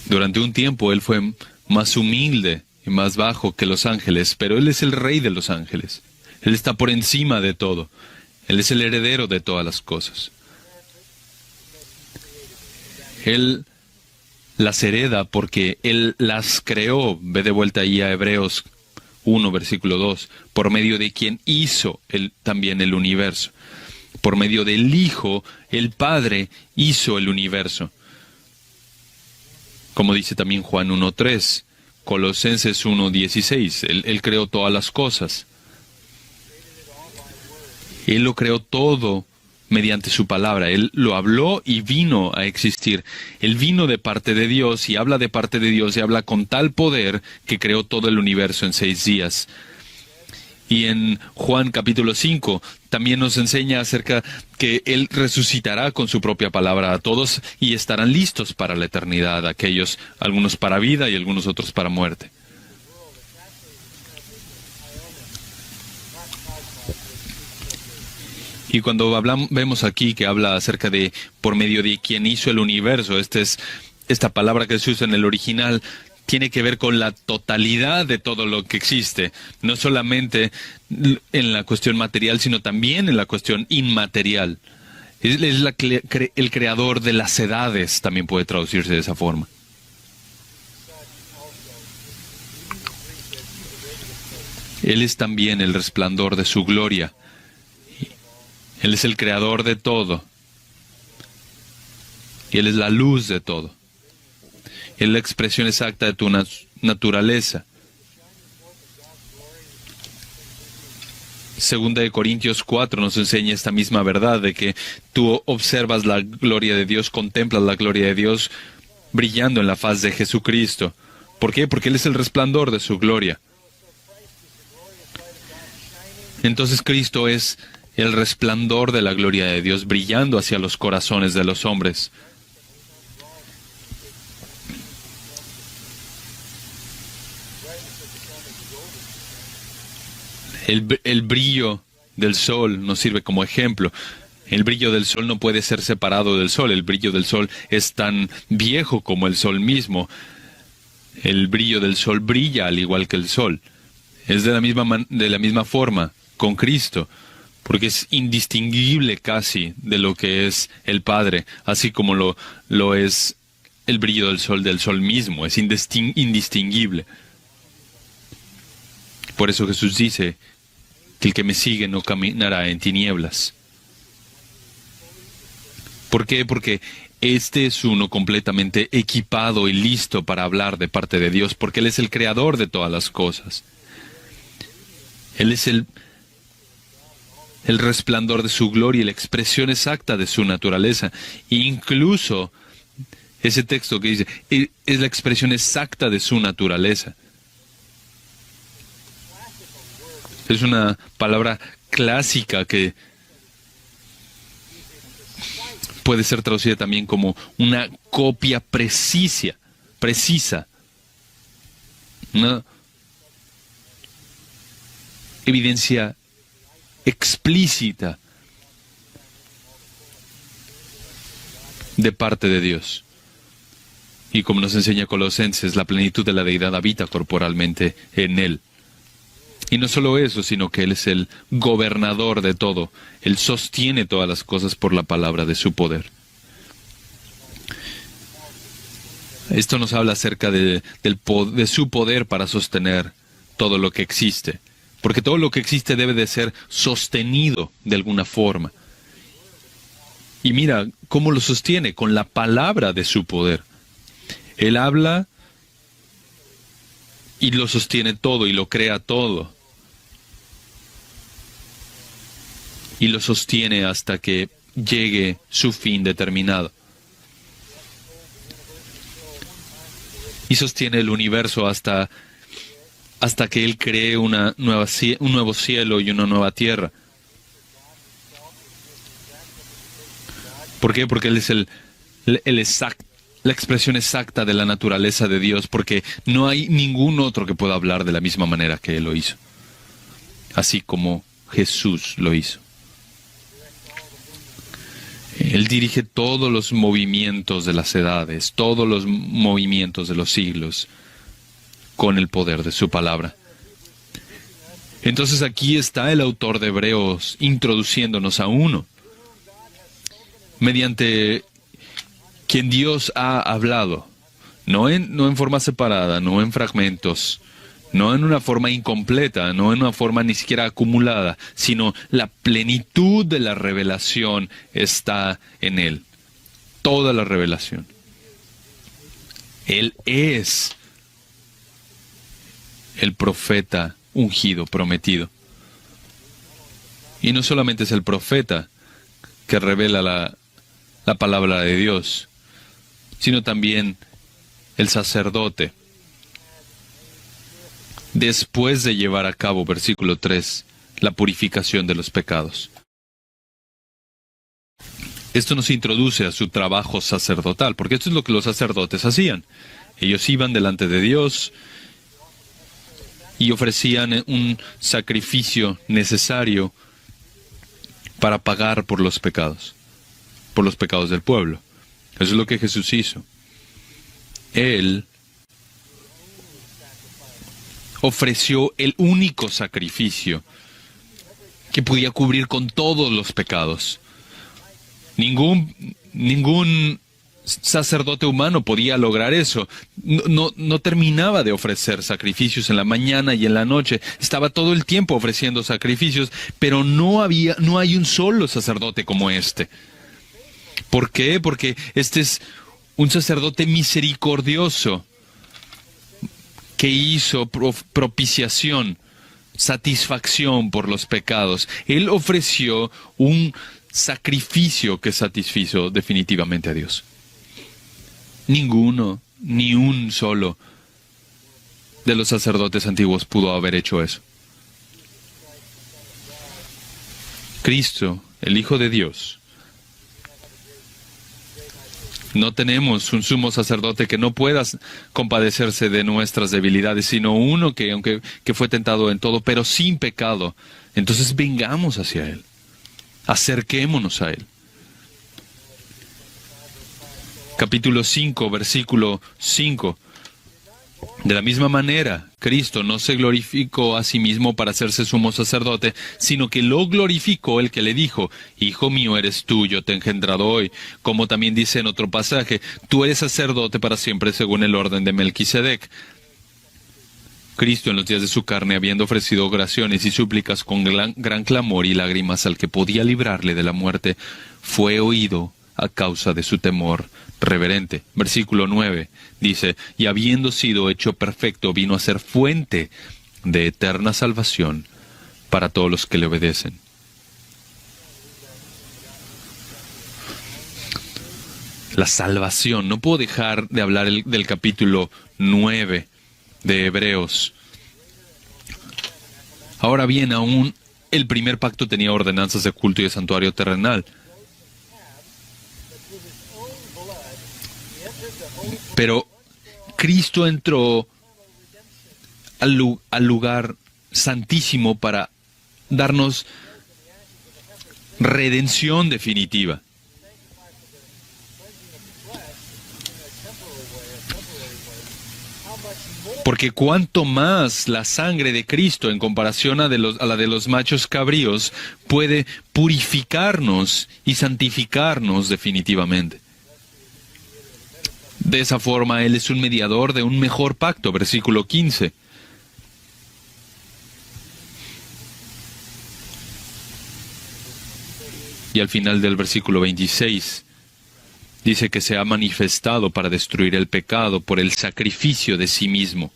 Durante un tiempo él fue más humilde y más bajo que los ángeles, pero Él es el rey de los ángeles. Él está por encima de todo. Él es el heredero de todas las cosas. Él las hereda porque Él las creó. Ve de vuelta ahí a Hebreos 1, versículo 2, por medio de quien hizo también el universo. Por medio del Hijo, el Padre hizo el universo. Como dice también Juan 1:3, Colosenses 1:16, él creó todas las cosas. Él lo creó todo mediante su palabra. Él lo habló y vino a existir. Él vino de parte de Dios y habla de parte de Dios y habla con tal poder que creó todo el universo en 6 días. Y en Juan capítulo 5 también nos enseña acerca que Él resucitará con su propia palabra a todos y estarán listos para la eternidad, aquellos, algunos para vida y algunos otros para muerte. Y cuando vemos aquí que habla acerca de por medio de quien hizo el universo, esta palabra que se usa en el original tiene que ver con la totalidad de todo lo que existe, no solamente en la cuestión material, sino también en la cuestión inmaterial. Es el creador de las edades, también puede traducirse de esa forma. Él es también el resplandor de su gloria. Él es el creador de todo. Y Él es la luz de todo. Es la expresión exacta de tu naturaleza. Segunda de Corintios 4 nos enseña esta misma verdad de que tú observas la gloria de Dios, contemplas la gloria de Dios brillando en la faz de Jesucristo. ¿Por qué? Porque Él es el resplandor de su gloria. Entonces Cristo es el resplandor de la gloria de Dios brillando hacia los corazones de los hombres. El brillo del sol nos sirve como ejemplo. El brillo del sol no puede ser separado del sol. El brillo del sol es tan viejo como el sol mismo. El brillo del sol brilla al igual que el sol. Es de la misma forma con Cristo, porque es indistinguible casi de lo que es el Padre, así como lo es el brillo del sol mismo. Es indistinguible. Por eso Jesús dice que el que me sigue no caminará en tinieblas. ¿Por qué? Porque este es uno completamente equipado y listo para hablar de parte de Dios, porque Él es el creador de todas las cosas. Él es el resplandor de su gloria y la expresión exacta de su naturaleza. E incluso ese texto que dice, es la expresión exacta de su naturaleza. Es una palabra clásica que puede ser traducida también como una copia precisa. Una evidencia explícita de parte de Dios. Y como nos enseña Colosenses, la plenitud de la deidad habita corporalmente en Él. Y no solo eso, sino que Él es el gobernador de todo. Él sostiene todas las cosas por la palabra de su poder. Esto nos habla acerca de su poder para sostener todo lo que existe. Porque todo lo que existe debe de ser sostenido de alguna forma. Y mira cómo lo sostiene, con la palabra de su poder. Él habla y lo sostiene todo y lo crea todo. Y lo sostiene hasta que llegue su fin determinado. Y sostiene el universo hasta que Él cree un nuevo cielo y una nueva tierra. ¿Por qué? Porque Él es la expresión exacta de la naturaleza de Dios, porque no hay ningún otro que pueda hablar de la misma manera que Él lo hizo, así como Jesús lo hizo. Él dirige todos los movimientos de las edades, todos los movimientos de los siglos, con el poder de su palabra. Entonces aquí está el autor de Hebreos introduciéndonos a uno, mediante quien Dios ha hablado, no en forma separada, no en fragmentos, no en una forma incompleta, no en una forma ni siquiera acumulada, sino la plenitud de la revelación está en Él. Toda la revelación. Él es el profeta ungido, prometido. Y no solamente es el profeta que revela la palabra de Dios, sino también el sacerdote. Después de llevar a cabo, versículo 3, la purificación de los pecados. Esto nos introduce a su trabajo sacerdotal, porque esto es lo que los sacerdotes hacían. Ellos iban delante de Dios y ofrecían un sacrificio necesario para pagar por los pecados del pueblo. Eso es lo que Jesús hizo. Él ofreció el único sacrificio que podía cubrir con todos los pecados. Ningún sacerdote humano podía lograr eso. No terminaba de ofrecer sacrificios en la mañana y en la noche. Estaba todo el tiempo ofreciendo sacrificios, pero no hay un solo sacerdote como este. ¿Por qué? Porque este es un sacerdote misericordioso que hizo propiciación, satisfacción por los pecados. Él ofreció un sacrificio que satisfizo definitivamente a Dios. Ninguno, ni un solo de los sacerdotes antiguos pudo haber hecho eso. Cristo, el Hijo de Dios. No tenemos un sumo sacerdote que no pueda compadecerse de nuestras debilidades, sino uno que fue tentado en todo, pero sin pecado. Entonces vengamos hacia Él. Acerquémonos a Él. Capítulo 5, versículo 5. De la misma manera, Cristo no se glorificó a sí mismo para hacerse sumo sacerdote, sino que lo glorificó el que le dijo: Hijo mío eres tú, yo te he engendrado hoy. Como también dice en otro pasaje: tú eres sacerdote para siempre según el orden de Melquisedec. Cristo, en los días de su carne, habiendo ofrecido oraciones y súplicas con gran clamor y lágrimas al que podía librarle de la muerte, fue oído a causa de su temor reverente. Versículo 9 dice: y habiendo sido hecho perfecto, vino a ser fuente de eterna salvación para todos los que le obedecen. La salvación. No puedo dejar de hablar del capítulo 9 de Hebreos. Ahora bien, aún el primer pacto tenía ordenanzas de culto y de santuario terrenal. Pero Cristo entró al lugar santísimo para darnos redención definitiva. Porque cuanto más la sangre de Cristo en comparación a la de los machos cabríos puede purificarnos y santificarnos definitivamente. De esa forma, Él es un mediador de un mejor pacto, versículo 15. Y al final del versículo 26, dice que se ha manifestado para destruir el pecado por el sacrificio de sí mismo.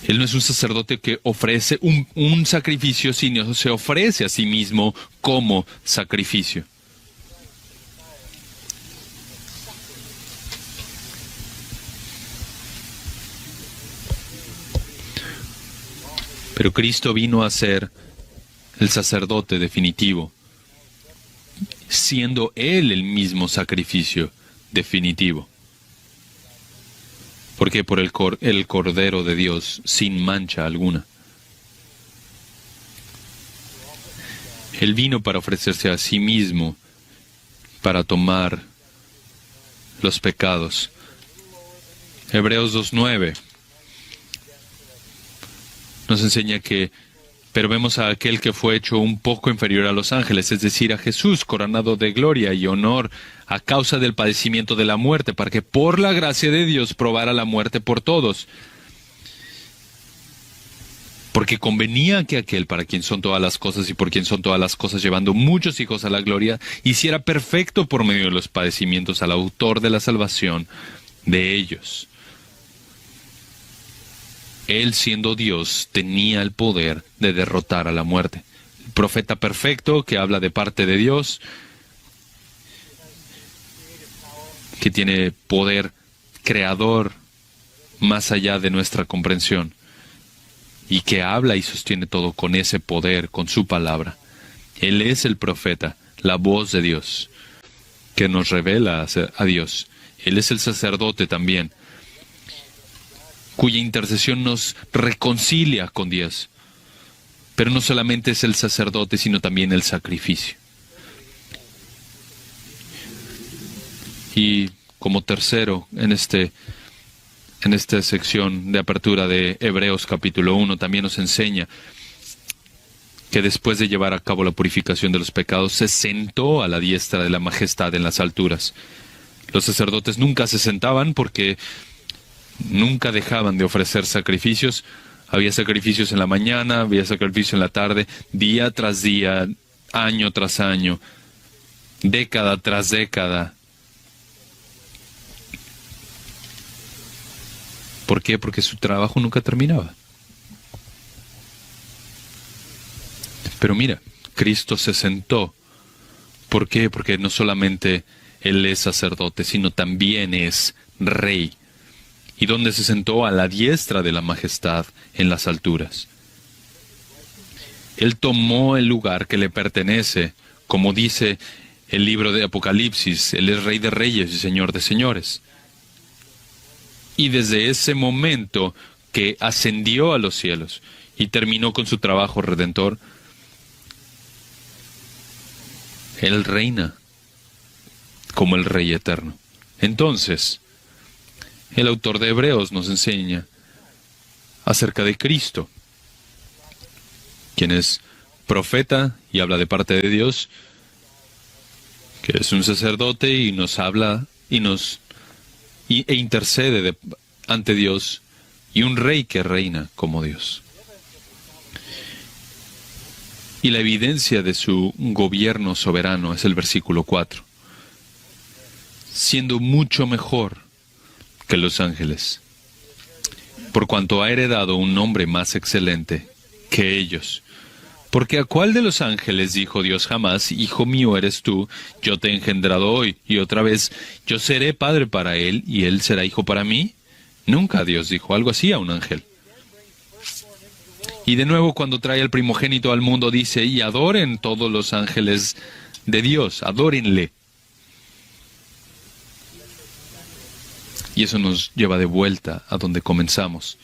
Él no es un sacerdote que ofrece un sacrificio, sino se ofrece a sí mismo como sacrificio. Pero Cristo vino a ser el sacerdote definitivo, siendo Él el mismo sacrificio definitivo. Porque por el Cordero de Dios, sin mancha alguna. Él vino para ofrecerse a sí mismo, para tomar los pecados. Hebreos 2:9 nos enseña que, pero vemos a aquel que fue hecho un poco inferior a los ángeles, es decir, a Jesús, coronado de gloria y honor a causa del padecimiento de la muerte, para que por la gracia de Dios probara la muerte por todos. Porque convenía que aquel para quien son todas las cosas y por quien son todas las cosas, llevando muchos hijos a la gloria, hiciera perfecto por medio de los padecimientos al autor de la salvación de ellos. Él, siendo Dios, tenía el poder de derrotar a la muerte. El profeta perfecto que habla de parte de Dios, que tiene poder creador más allá de nuestra comprensión, y que habla y sostiene todo con ese poder, con su palabra. Él es el profeta, la voz de Dios, que nos revela a Dios. Él es el sacerdote también, cuya intercesión nos reconcilia con Dios. Pero no solamente es el sacerdote, sino también el sacrificio. Y como tercero, en esta sección de apertura de Hebreos capítulo 1, también nos enseña que después de llevar a cabo la purificación de los pecados, se sentó a la diestra de la majestad en las alturas. Los sacerdotes nunca se sentaban porque nunca dejaban de ofrecer sacrificios. Había sacrificios en la mañana, había sacrificio en la tarde, día tras día, año tras año, década tras década. ¿Por qué? Porque su trabajo nunca terminaba. Pero mira, Cristo se sentó. ¿Por qué? Porque no solamente Él es sacerdote, sino también es rey. ¿Y dónde se sentó? A la diestra de la majestad en las alturas. Él tomó el lugar que le pertenece, como dice el libro de Apocalipsis. Él es Rey de Reyes y Señor de Señores. Y desde ese momento que ascendió a los cielos y terminó con su trabajo redentor, Él reina como el Rey eterno. Entonces, el autor de Hebreos nos enseña acerca de Cristo, quien es profeta y habla de parte de Dios, que es un sacerdote y nos habla e intercede ante Dios, y un rey que reina como Dios. Y la evidencia de su gobierno soberano es el versículo 4. Siendo mucho mejor que los ángeles, por cuanto ha heredado un nombre más excelente que ellos. Porque ¿a cuál de los ángeles dijo Dios jamás, Hijo mío eres tú, yo te he engendrado hoy, y otra vez, yo seré padre para él, y él será hijo para mí? Nunca Dios dijo algo así a un ángel. Y de nuevo, cuando trae al primogénito al mundo, dice, y adoren todos los ángeles de Dios, adórenle. Y eso nos lleva de vuelta a donde comenzamos.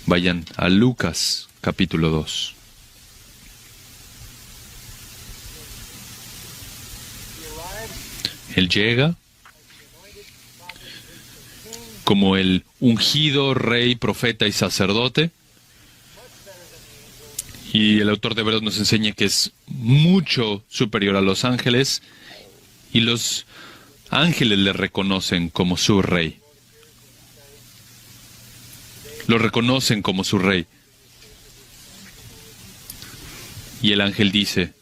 Vayan a Lucas capítulo 2. Él llega como el ungido rey, profeta y sacerdote. Y el autor de Hebreos nos enseña que es mucho superior a los ángeles. Y los ángeles le reconocen como su rey. Lo reconocen como su rey. Y el ángel dice,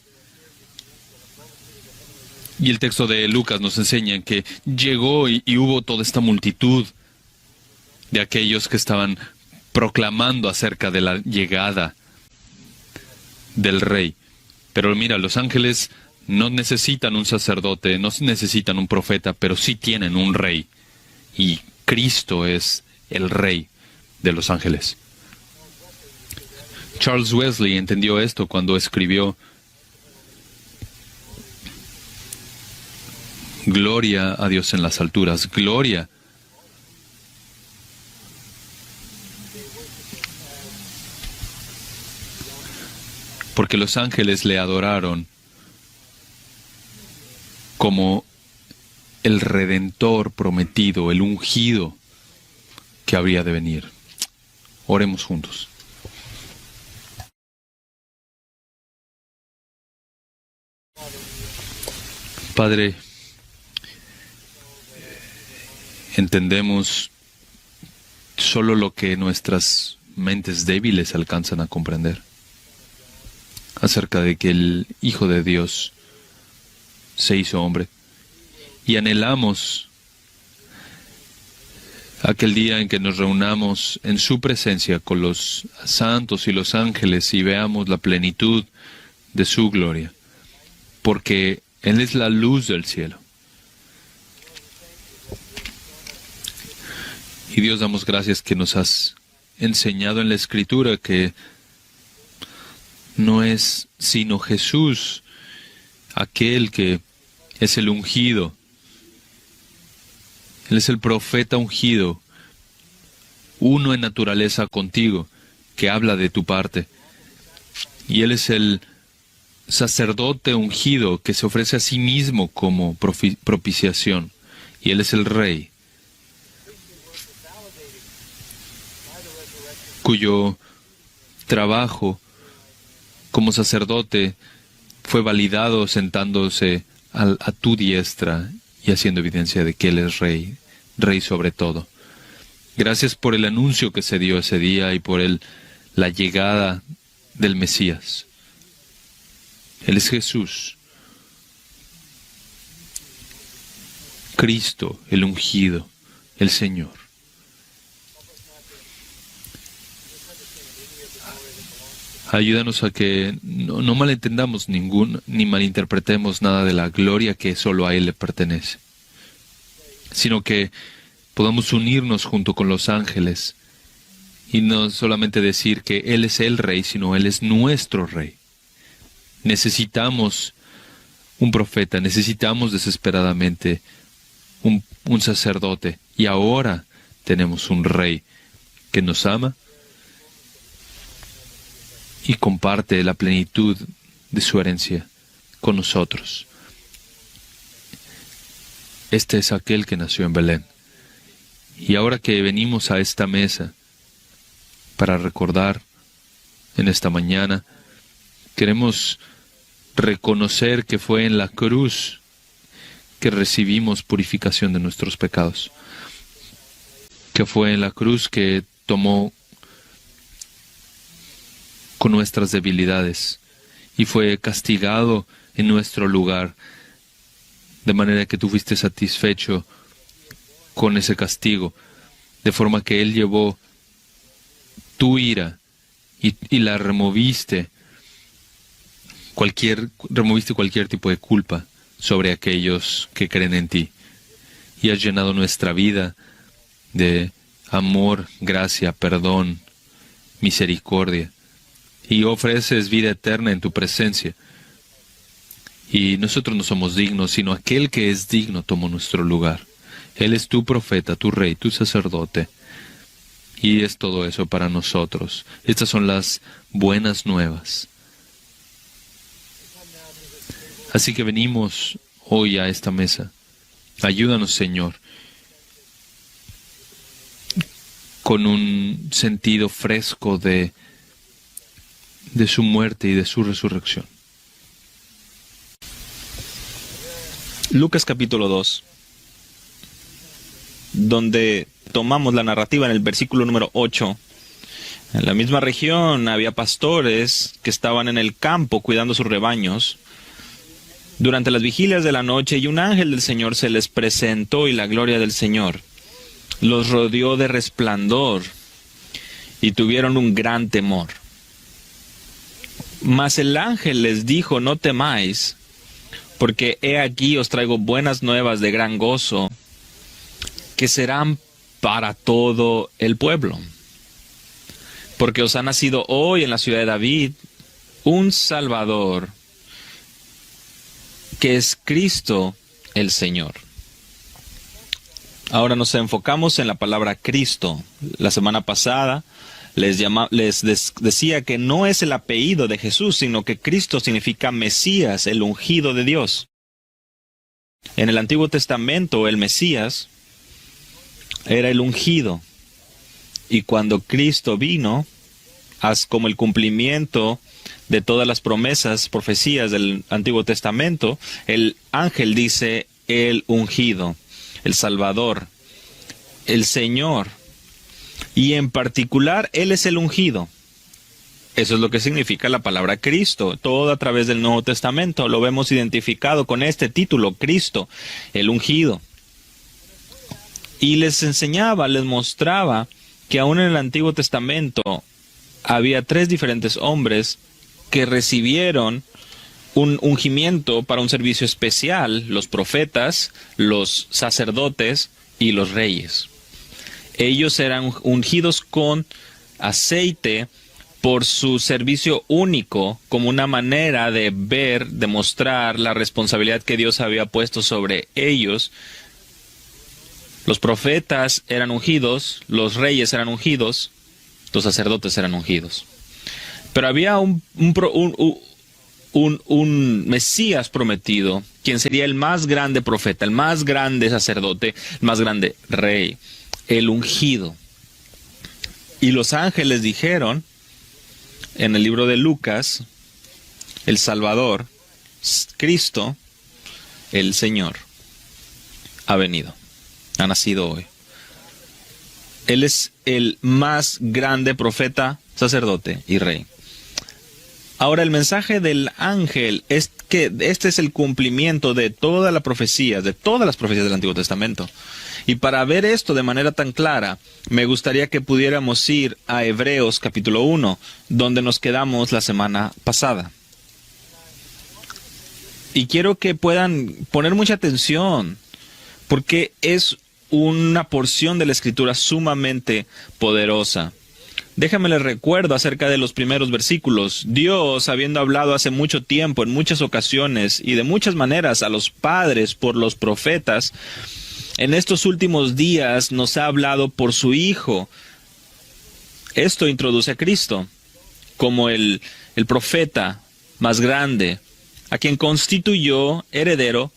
y el texto de Lucas nos enseña que llegó y hubo toda esta multitud de aquellos que estaban proclamando acerca de la llegada del Rey. Pero mira, los ángeles no necesitan un sacerdote, no necesitan un profeta, pero sí tienen un Rey. Y Cristo es el Rey de los ángeles. Charles Wesley entendió esto cuando escribió: gloria a Dios en las alturas, gloria. Porque los ángeles le adoraron como el Redentor prometido, el ungido que habría de venir. Oremos juntos. Padre, entendemos solo lo que nuestras mentes débiles alcanzan a comprender acerca de que el Hijo de Dios se hizo hombre. Y anhelamos aquel día en que nos reunamos en su presencia con los santos y los ángeles y veamos la plenitud de su gloria, porque Él es la luz del cielo. Y Dios, damos gracias que nos has enseñado en la Escritura que no es sino Jesús aquel que es el ungido. Él es el profeta ungido, uno en naturaleza contigo, que habla de tu parte. Y Él es el sacerdote ungido que se ofrece a sí mismo como propiciación. Y Él es el Rey, cuyo trabajo como sacerdote fue validado sentándose a tu diestra y haciendo evidencia de que Él es Rey, Rey sobre todo. Gracias por el anuncio que se dio ese día y por la llegada del Mesías. Él es Jesús, Cristo, el ungido, el Señor. Ayúdanos a que no malentendamos ni malinterpretemos nada de la gloria que solo a Él le pertenece, sino que podamos unirnos junto con los ángeles y no solamente decir que Él es el Rey, sino Él es nuestro Rey. Necesitamos un profeta, necesitamos desesperadamente un sacerdote, y ahora tenemos un Rey que nos ama y comparte la plenitud de su herencia con nosotros. Este es aquel que nació en Belén. Y ahora que venimos a esta mesa para recordar en esta mañana, queremos reconocer que fue en la cruz que recibimos purificación de nuestros pecados, que fue en la cruz que tomó con nuestras debilidades y fue castigado en nuestro lugar, de manera que tú fuiste satisfecho con ese castigo, de forma que Él llevó tu ira y la removiste cualquier tipo de culpa sobre aquellos que creen en ti, y has llenado nuestra vida de amor, gracia, perdón, misericordia, y ofreces vida eterna en tu presencia. Y nosotros no somos dignos, sino aquel que es digno tomó nuestro lugar. Él es tu profeta, tu rey, tu sacerdote. Y es todo eso para nosotros. Estas son las buenas nuevas. Así que venimos hoy a esta mesa. Ayúdanos, Señor, con un sentido fresco de su muerte y de su resurrección. Lucas capítulo 2, donde tomamos la narrativa en el versículo número 8. En la misma región había pastores que estaban en el campo cuidando sus rebaños durante las vigilias de la noche, y un ángel del Señor se les presentó, y la gloria del Señor los rodeó de resplandor, y tuvieron un gran temor. Mas el ángel les dijo: no temáis, porque he aquí os traigo buenas nuevas de gran gozo, que serán para todo el pueblo. Porque os ha nacido hoy en la ciudad de David un Salvador, que es Cristo el Señor. Ahora nos enfocamos en la palabra Cristo. La semana pasada les decía que no es el apellido de Jesús, sino que Cristo significa Mesías, el ungido de Dios. En el Antiguo Testamento, el Mesías era el ungido. Y cuando Cristo vino, como el cumplimiento de todas las promesas, profecías del Antiguo Testamento, el ángel dice el ungido, el Salvador, el Señor. Y en particular, Él es el ungido. Eso es lo que significa la palabra Cristo. Todo a través del Nuevo Testamento lo vemos identificado con este título, Cristo, el ungido. Y les enseñaba, les mostraba que aún en el Antiguo Testamento había 3 diferentes hombres que recibieron un ungimiento para un servicio especial: los profetas, los sacerdotes y los reyes. Ellos eran ungidos con aceite por su servicio único, como una manera de ver, de mostrar la responsabilidad que Dios había puesto sobre ellos. Los profetas eran ungidos, los reyes eran ungidos, los sacerdotes eran ungidos. Pero había un Mesías prometido, quien sería el más grande profeta, el más grande sacerdote, el más grande rey, el ungido. Y los ángeles dijeron en el libro de Lucas: el Salvador, Cristo, el Señor, ha venido, ha nacido hoy. Él es el más grande profeta, sacerdote y rey. Ahora, el mensaje del ángel es que este es el cumplimiento de toda la profecía, de todas las profecías del Antiguo Testamento. Y para ver esto de manera tan clara, me gustaría que pudiéramos ir a Hebreos capítulo 1, donde nos quedamos la semana pasada. Y quiero que puedan poner mucha atención, porque es una porción de la Escritura sumamente poderosa. Déjame les recuerdo acerca de los primeros versículos. Dios, habiendo hablado hace mucho tiempo, en muchas ocasiones y de muchas maneras a los padres por los profetas, en estos últimos días nos ha hablado por su Hijo. Esto introduce a Cristo como el profeta más grande, a quien constituyó heredero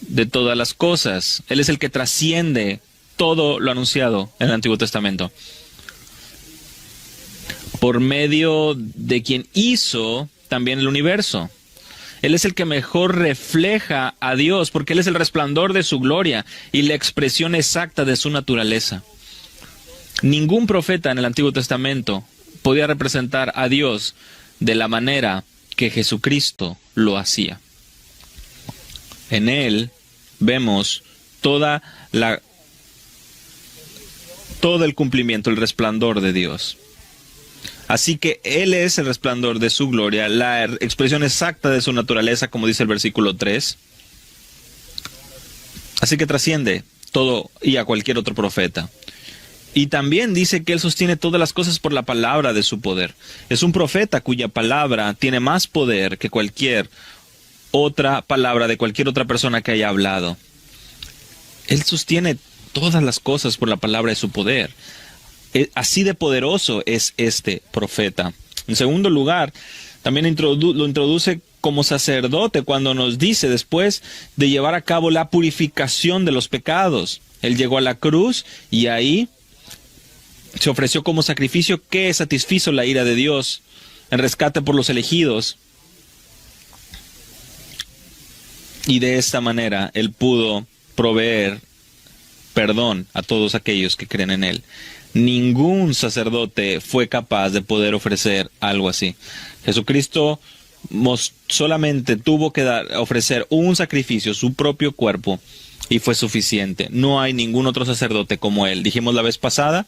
de todas las cosas. Él es el que trasciende todo lo anunciado en el Antiguo Testamento, por medio de quien hizo también el universo. Él es el que mejor refleja a Dios, porque Él es el resplandor de su gloria y la expresión exacta de su naturaleza. Ningún profeta en el Antiguo Testamento podía representar a Dios de la manera que Jesucristo lo hacía. En Él vemos todo el cumplimiento, el resplandor de Dios. Así que Él es el resplandor de su gloria, la expresión exacta de su naturaleza, como dice el versículo 3. Así que trasciende todo y a cualquier otro profeta. Y también dice que Él sostiene todas las cosas por la palabra de su poder. Es un profeta cuya palabra tiene más poder que cualquier otra palabra de cualquier otra persona que haya hablado. Él sostiene todas las cosas por la palabra de su poder. Así de poderoso es este profeta. En segundo lugar, también lo introduce como sacerdote cuando nos dice, después de llevar a cabo la purificación de los pecados, Él llegó a la cruz y ahí se ofreció como sacrificio que satisfizo la ira de Dios en rescate por los elegidos. Y de esta manera Él pudo proveer perdón a todos aquellos que creen en Él. Ningún sacerdote fue capaz de poder ofrecer algo así. Jesucristo solamente tuvo que ofrecer un sacrificio, su propio cuerpo, y fue suficiente. No hay ningún otro sacerdote como Él. Dijimos la vez pasada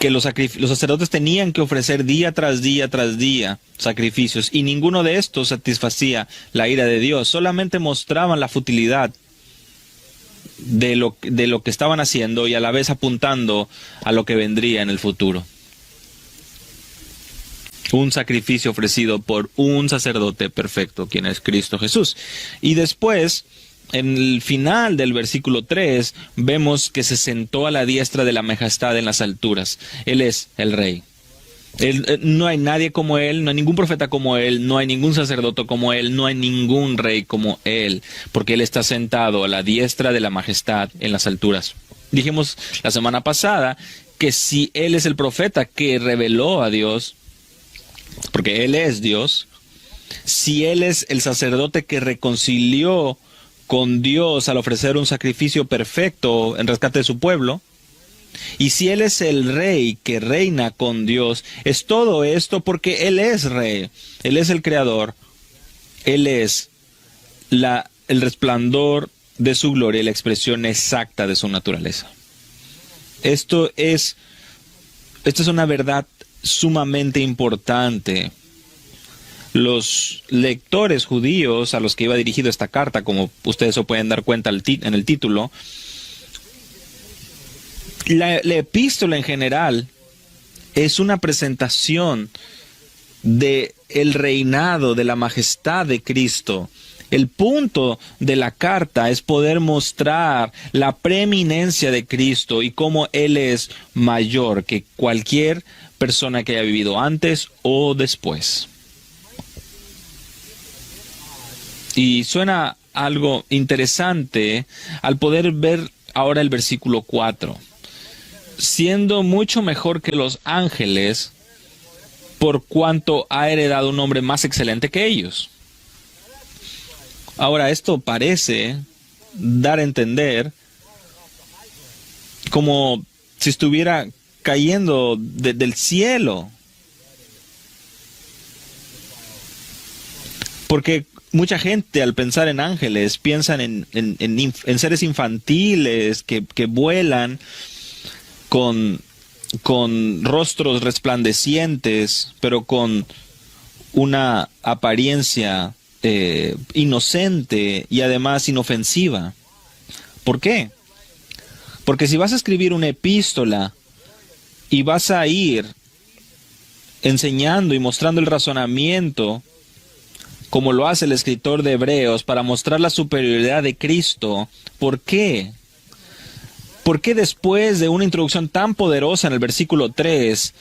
que los sacerdotes tenían que ofrecer día tras día tras día sacrificios, y ninguno de estos satisfacía la ira de Dios, solamente mostraban la futilidad de lo que estaban haciendo y a la vez apuntando a lo que vendría en el futuro. Un sacrificio ofrecido por un sacerdote perfecto, quien es Cristo Jesús. Y después, en el final del versículo 3, vemos que se sentó a la diestra de la majestad en las alturas. Él es el Rey. No hay nadie como Él, no hay ningún profeta como Él, no hay ningún sacerdote como Él, no hay ningún rey como Él, porque Él está sentado a la diestra de la majestad en las alturas. Dijimos la semana pasada que si Él es el profeta que reveló a Dios, porque Él es Dios, si Él es el sacerdote que reconcilió con Dios al ofrecer un sacrificio perfecto en rescate de su pueblo, y si Él es el Rey que reina con Dios, es todo esto porque Él es Rey, Él es el Creador, Él es el resplandor de su gloria y la expresión exacta de su naturaleza. Esto es una verdad sumamente importante. Los lectores judíos a los que iba dirigido esta carta, como ustedes se pueden dar cuenta en el título, la epístola en general es una presentación de el reinado, de la majestad de Cristo. El punto de la carta es poder mostrar la preeminencia de Cristo y cómo Él es mayor que cualquier persona que haya vivido antes o después. Y suena algo interesante al poder ver ahora el versículo 4. Siendo mucho mejor que los ángeles, por cuanto ha heredado un nombre más excelente que ellos. Ahora, esto parece dar a entender como si estuviera cayendo del cielo. Porque mucha gente al pensar en ángeles piensan en seres infantiles que vuelan con rostros resplandecientes, pero con una apariencia inocente y además inofensiva. ¿Por qué? Porque si vas a escribir una epístola y vas a ir enseñando y mostrando el razonamiento, como lo hace el escritor de Hebreos, para mostrar la superioridad de Cristo, ¿por qué? ¿Por qué después de una introducción tan poderosa en el versículo 3,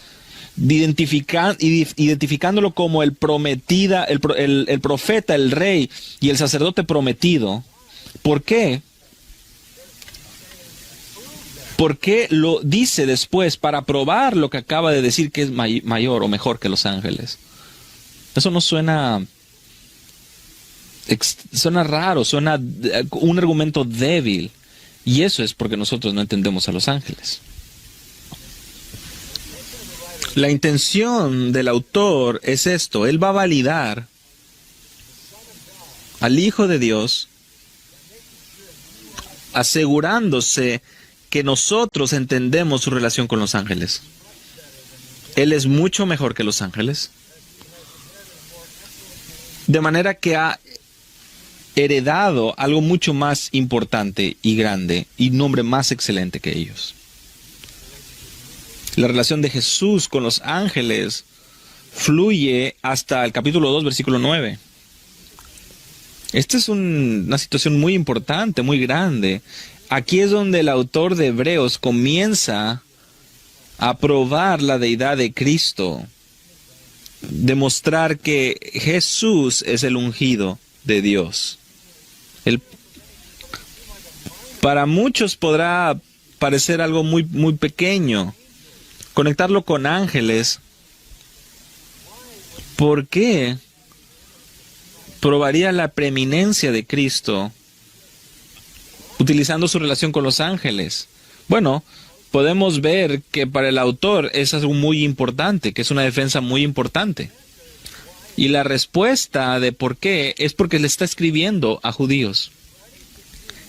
identificándolo como el profeta, el rey y el sacerdote prometido, ¿por qué? ¿Por qué lo dice después para probar lo que acaba de decir que es mayor o mejor que los ángeles? Eso no suena raro, suena un argumento débil. Y eso es porque nosotros no entendemos a los ángeles. La intención del autor es esto: él va a validar al Hijo de Dios, asegurándose que nosotros entendemos su relación con los ángeles. Él es mucho mejor que los ángeles, de manera que ha heredado algo mucho más importante y grande y nombre más excelente que ellos. La relación de Jesús con los ángeles fluye hasta el capítulo 2, versículo 9. Esta es una situación muy importante, muy grande. Aquí es donde el autor de Hebreos comienza a probar la deidad de Cristo, demostrar que Jesús es el ungido de Dios. Para muchos podrá parecer algo muy, muy pequeño conectarlo con ángeles. ¿Por qué probaría la preeminencia de Cristo utilizando su relación con los ángeles? Bueno, podemos ver que para el autor es algo muy importante, que es una defensa muy importante. Y la respuesta de por qué es porque le está escribiendo a judíos.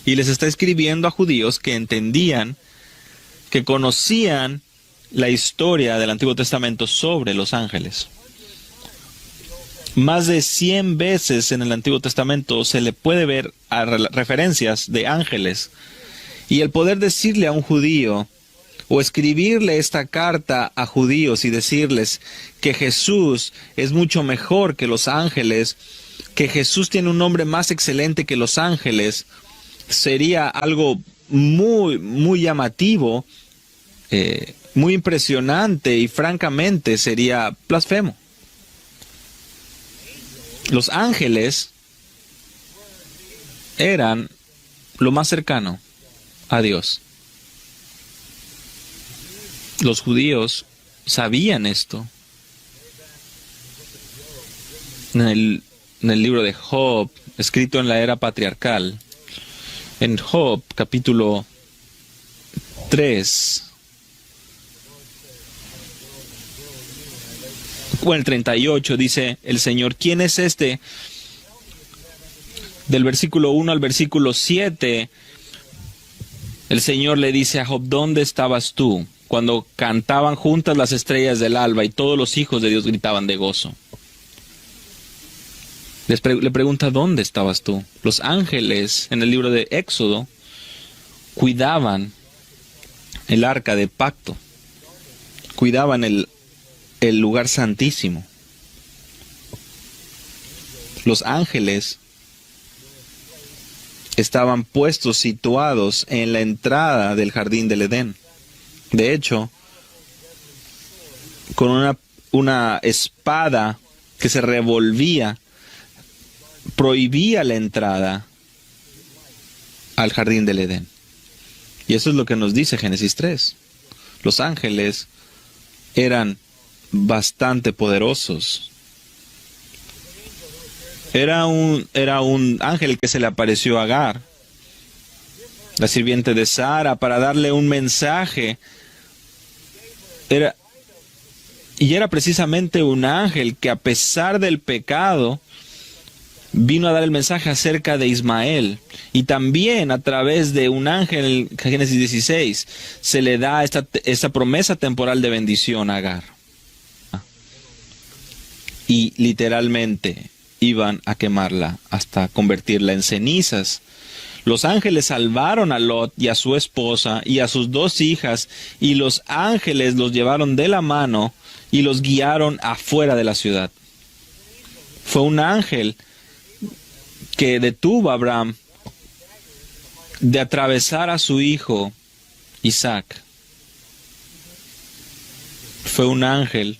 Y les está escribiendo a judíos que entendían, que conocían la historia del Antiguo Testamento sobre los ángeles. Más de 100 veces en el Antiguo Testamento se le puede ver a referencias de ángeles. Y el poder decirle a un judío o escribirle esta carta a judíos y decirles que Jesús es mucho mejor que los ángeles, que Jesús tiene un nombre más excelente que los ángeles, sería algo muy, muy llamativo, muy impresionante y francamente sería blasfemo. Los ángeles eran lo más cercano a Dios. Los judíos sabían esto. En el libro de Job, escrito en la era patriarcal, en Job capítulo 3, o el 38, dice el Señor, ¿quién es este? Del versículo 1 al versículo 7, el Señor le dice a Job, ¿dónde estabas tú cuando cantaban juntas las estrellas del alba y todos los hijos de Dios gritaban de gozo? Le pregunta, ¿dónde estabas tú? Los ángeles, en el libro de Éxodo, cuidaban el arca de pacto, cuidaban el lugar santísimo. Los ángeles estaban puestos, situados en la entrada del jardín del Edén. De hecho, con una espada que se revolvía, prohibía la entrada al jardín del Edén. Y eso es lo que nos dice Génesis 3. Los ángeles eran bastante poderosos. Era un ángel que se le apareció a Agar, la sirviente de Sara, para darle un mensaje. Era precisamente un ángel que, a pesar del pecado, vino a dar el mensaje acerca de Ismael. Y también a través de un ángel, en Génesis 16, se le da esta promesa temporal de bendición a Agar. Y literalmente iban a quemarla hasta convertirla en cenizas. Los ángeles salvaron a Lot y a su esposa y a sus 2 hijas, y los ángeles los llevaron de la mano y los guiaron afuera de la ciudad. Fue un ángel que detuvo a Abraham de atravesar a su hijo Isaac. Fue un ángel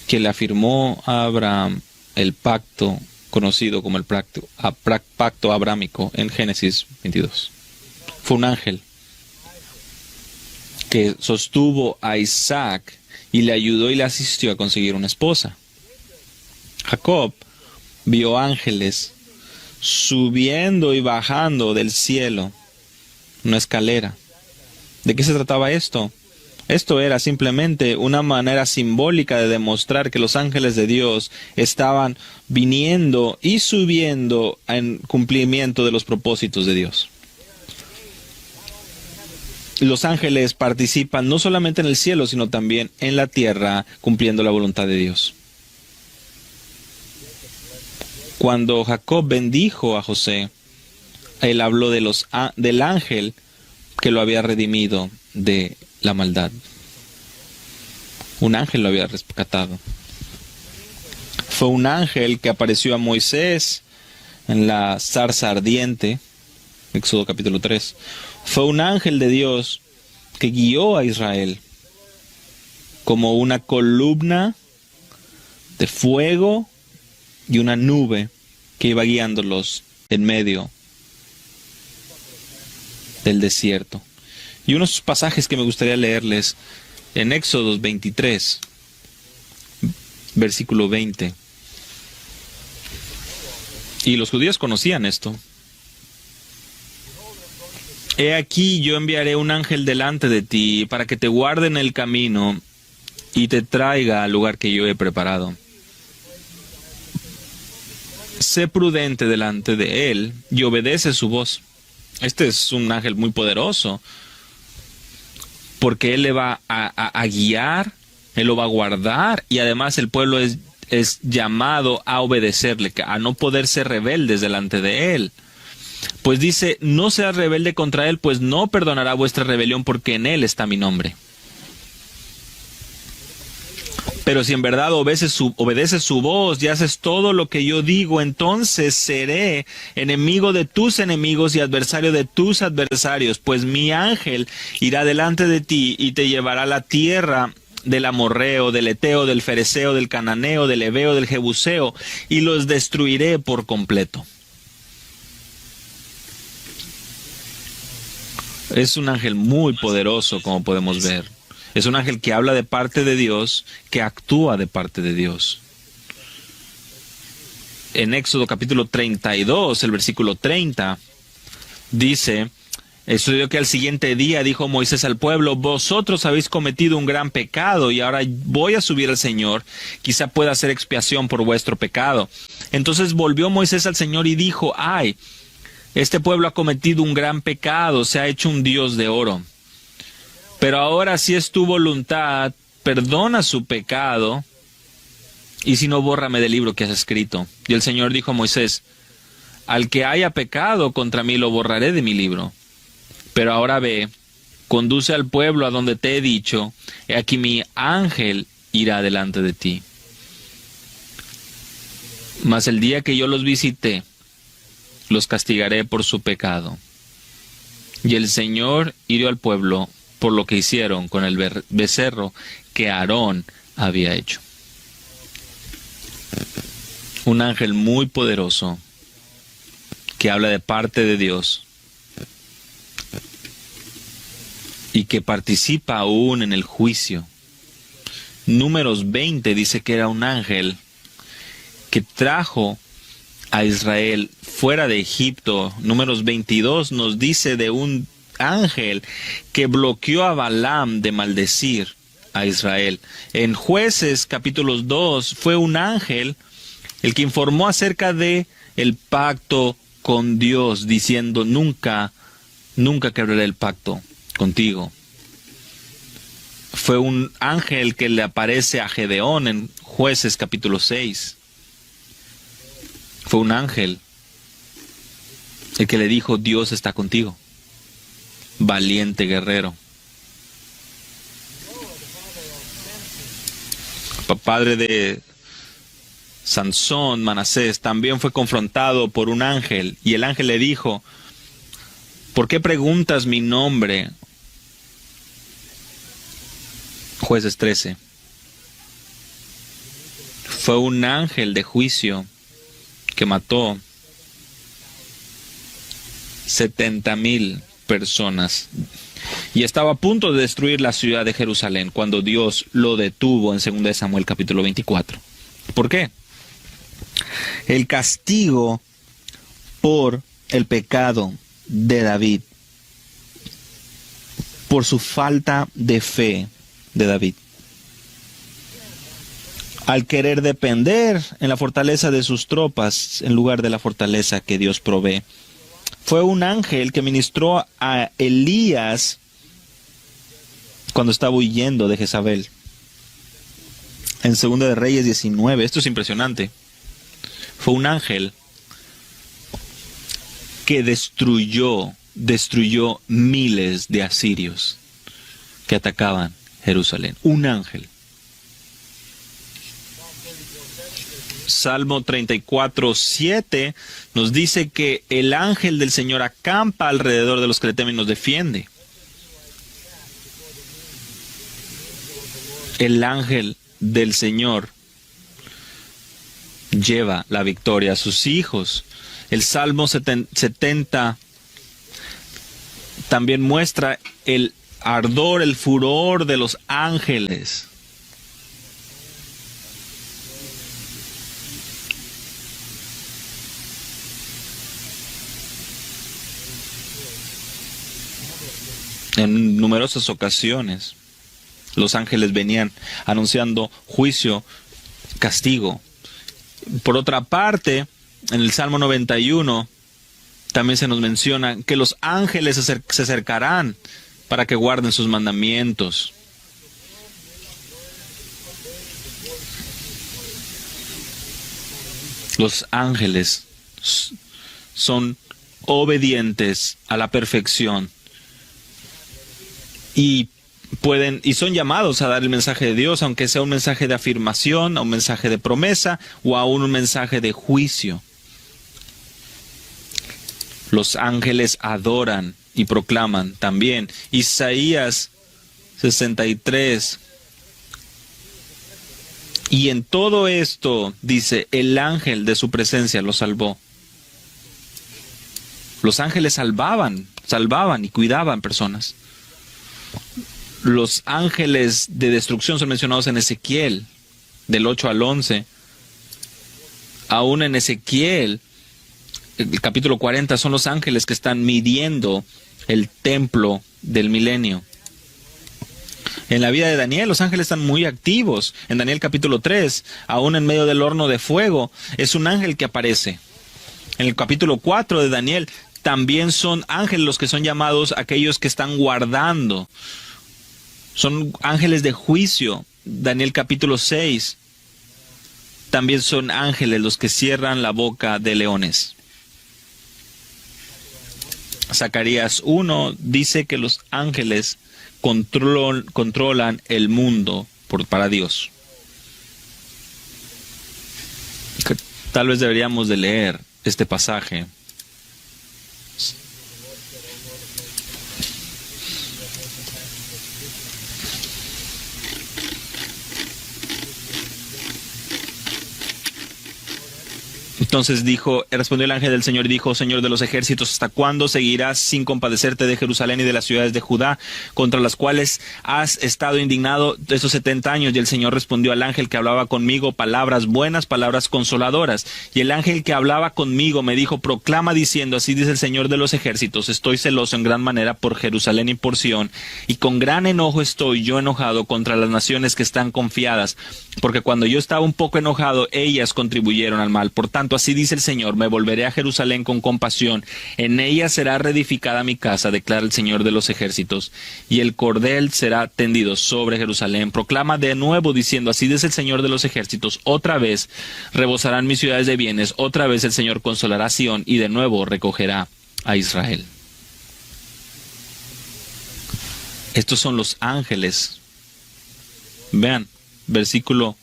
que le afirmó a Abraham el pacto conocido como el pacto abrámico en Génesis 22. Fue un ángel que sostuvo a Isaac y le ayudó y le asistió a conseguir una esposa. Jacob vio ángeles subiendo y bajando del cielo, una escalera. ¿De qué se trataba esto? Esto era simplemente una manera simbólica de demostrar que los ángeles de Dios estaban viniendo y subiendo en cumplimiento de los propósitos de Dios. Los ángeles participan no solamente en el cielo, sino también en la tierra, cumpliendo la voluntad de Dios. Cuando Jacob bendijo a José, él habló del ángel que lo había redimido de la maldad. Un ángel lo había rescatado. Fue un ángel que apareció a Moisés en la zarza ardiente, Éxodo capítulo 3. Fue un ángel de Dios que guió a Israel como una columna de fuego y una nube que iba guiándolos en medio del desierto. Y unos pasajes que me gustaría leerles en Éxodo 23, versículo 20. Y los judíos conocían esto. He aquí, yo enviaré un ángel delante de ti para que te guarde en el camino y te traiga al lugar que yo he preparado. Sé prudente delante de él y obedece su voz. Este es un ángel muy poderoso. porque Él le va a guiar, Él lo va a guardar, y además el pueblo es llamado a obedecerle, a no poder ser rebeldes delante de Él. Pues dice, no seas rebelde contra Él, pues no perdonará vuestra rebelión, porque en Él está mi nombre. Pero si en verdad obedeces su voz y haces todo lo que yo digo, entonces seré enemigo de tus enemigos y adversario de tus adversarios, pues mi ángel irá delante de ti y te llevará a la tierra del amorreo, del eteo, del fereceo, del cananeo, del heveo, del jebuseo, y los destruiré por completo. Es un ángel muy poderoso, como podemos ver. Es un ángel que habla de parte de Dios, que actúa de parte de Dios. En Éxodo capítulo 32, el versículo 30, dice, sucedió que al siguiente día dijo Moisés al pueblo, vosotros habéis cometido un gran pecado y ahora voy a subir al Señor, quizá pueda hacer expiación por vuestro pecado. Entonces volvió Moisés al Señor y dijo, ay, este pueblo ha cometido un gran pecado, se ha hecho un dios de oro. Pero ahora si es tu voluntad, perdona su pecado, y si no, bórrame del libro que has escrito. Y el Señor dijo a Moisés, al que haya pecado contra mí lo borraré de mi libro. Pero ahora ve, conduce al pueblo a donde te he dicho, he aquí mi ángel irá delante de ti. Mas el día que yo los visité, los castigaré por su pecado. Y el Señor hirió al pueblo por lo que hicieron con el becerro que Aarón había hecho. Un ángel muy poderoso que habla de parte de Dios y que participa aún en el juicio. Números 20 dice que era un ángel que trajo a Israel fuera de Egipto. Números 22 nos dice de un ángel que bloqueó a Balaam de maldecir a Israel. En Jueces capítulos 2 fue un ángel el que informó acerca de el pacto con Dios, diciendo nunca quebraré el pacto contigo. Fue un ángel que le aparece a Gedeón en Jueces capítulo 6. Fue un ángel el que le dijo, Dios está contigo, valiente guerrero. Padre de Sansón, Manasés, también fue confrontado por un ángel, y el ángel le dijo, ¿por qué preguntas mi nombre? Jueces 13. Fue un ángel de juicio que mató 70,000 personas y estaba a punto de destruir la ciudad de Jerusalén cuando Dios lo detuvo en 2 Samuel capítulo 24. ¿Por qué? El castigo por el pecado de David, por su falta de fe de David, al querer depender en la fortaleza de sus tropas en lugar de la fortaleza que Dios provee. Fue un ángel que ministró a Elías cuando estaba huyendo de Jezabel. En 2 de Reyes 19, esto es impresionante. Fue un ángel que destruyó miles de asirios que atacaban Jerusalén. Un ángel. Salmo 34:7 nos dice que el ángel del Señor acampa alrededor de los que le temen y nos defiende. El ángel del Señor lleva la victoria a sus hijos. El Salmo 70 también muestra el ardor, el furor de los ángeles. En numerosas ocasiones, los ángeles venían anunciando juicio, castigo. Por otra parte, en el Salmo 91, también se nos menciona que los ángeles se acercarán para que guarden sus mandamientos. Los ángeles son obedientes a la perfección y son llamados a dar el mensaje de Dios, aunque sea un mensaje de afirmación, un mensaje de promesa o aún un mensaje de juicio. Los ángeles adoran y proclaman también. Isaías 63. Y en todo esto, dice, el ángel de su presencia los salvó. Los ángeles salvaban y cuidaban personas. Los ángeles de destrucción son mencionados en Ezequiel, del 8 al 11. Aún en Ezequiel, el capítulo 40, son los ángeles que están midiendo el templo del milenio. En la vida de Daniel, los ángeles están muy activos. En Daniel capítulo 3, aún en medio del horno de fuego, es un ángel que aparece. En el capítulo 4 de Daniel, también son ángeles los que son llamados aquellos que están guardando. Son ángeles de juicio. Daniel capítulo 6. También son ángeles los que cierran la boca de leones. Zacarías 1 dice que los ángeles controlan el mundo para Dios. Tal vez deberíamos de leer este pasaje. Entonces respondió el ángel del Señor y dijo: Señor de los ejércitos, ¿hasta cuándo seguirás sin compadecerte de Jerusalén y de las ciudades de Judá, contra las cuales has estado indignado estos 70 años? Y el Señor respondió al ángel que hablaba conmigo palabras buenas, palabras consoladoras. Y el ángel que hablaba conmigo me dijo: proclama diciendo, así dice el Señor de los ejércitos, estoy celoso en gran manera por Jerusalén y por Sión, y con gran enojo estoy yo enojado contra las naciones que están confiadas, porque cuando yo estaba un poco enojado, ellas contribuyeron al mal. Por tanto, así dice el Señor, me volveré a Jerusalén con compasión, en ella será reedificada mi casa, declara el Señor de los ejércitos, y el cordel será tendido sobre Jerusalén. Proclama de nuevo diciendo, así dice el Señor de los ejércitos, otra vez rebosarán mis ciudades de bienes, otra vez el Señor consolará a Sión, y de nuevo recogerá a Israel. Estos son los ángeles. Vean, versículo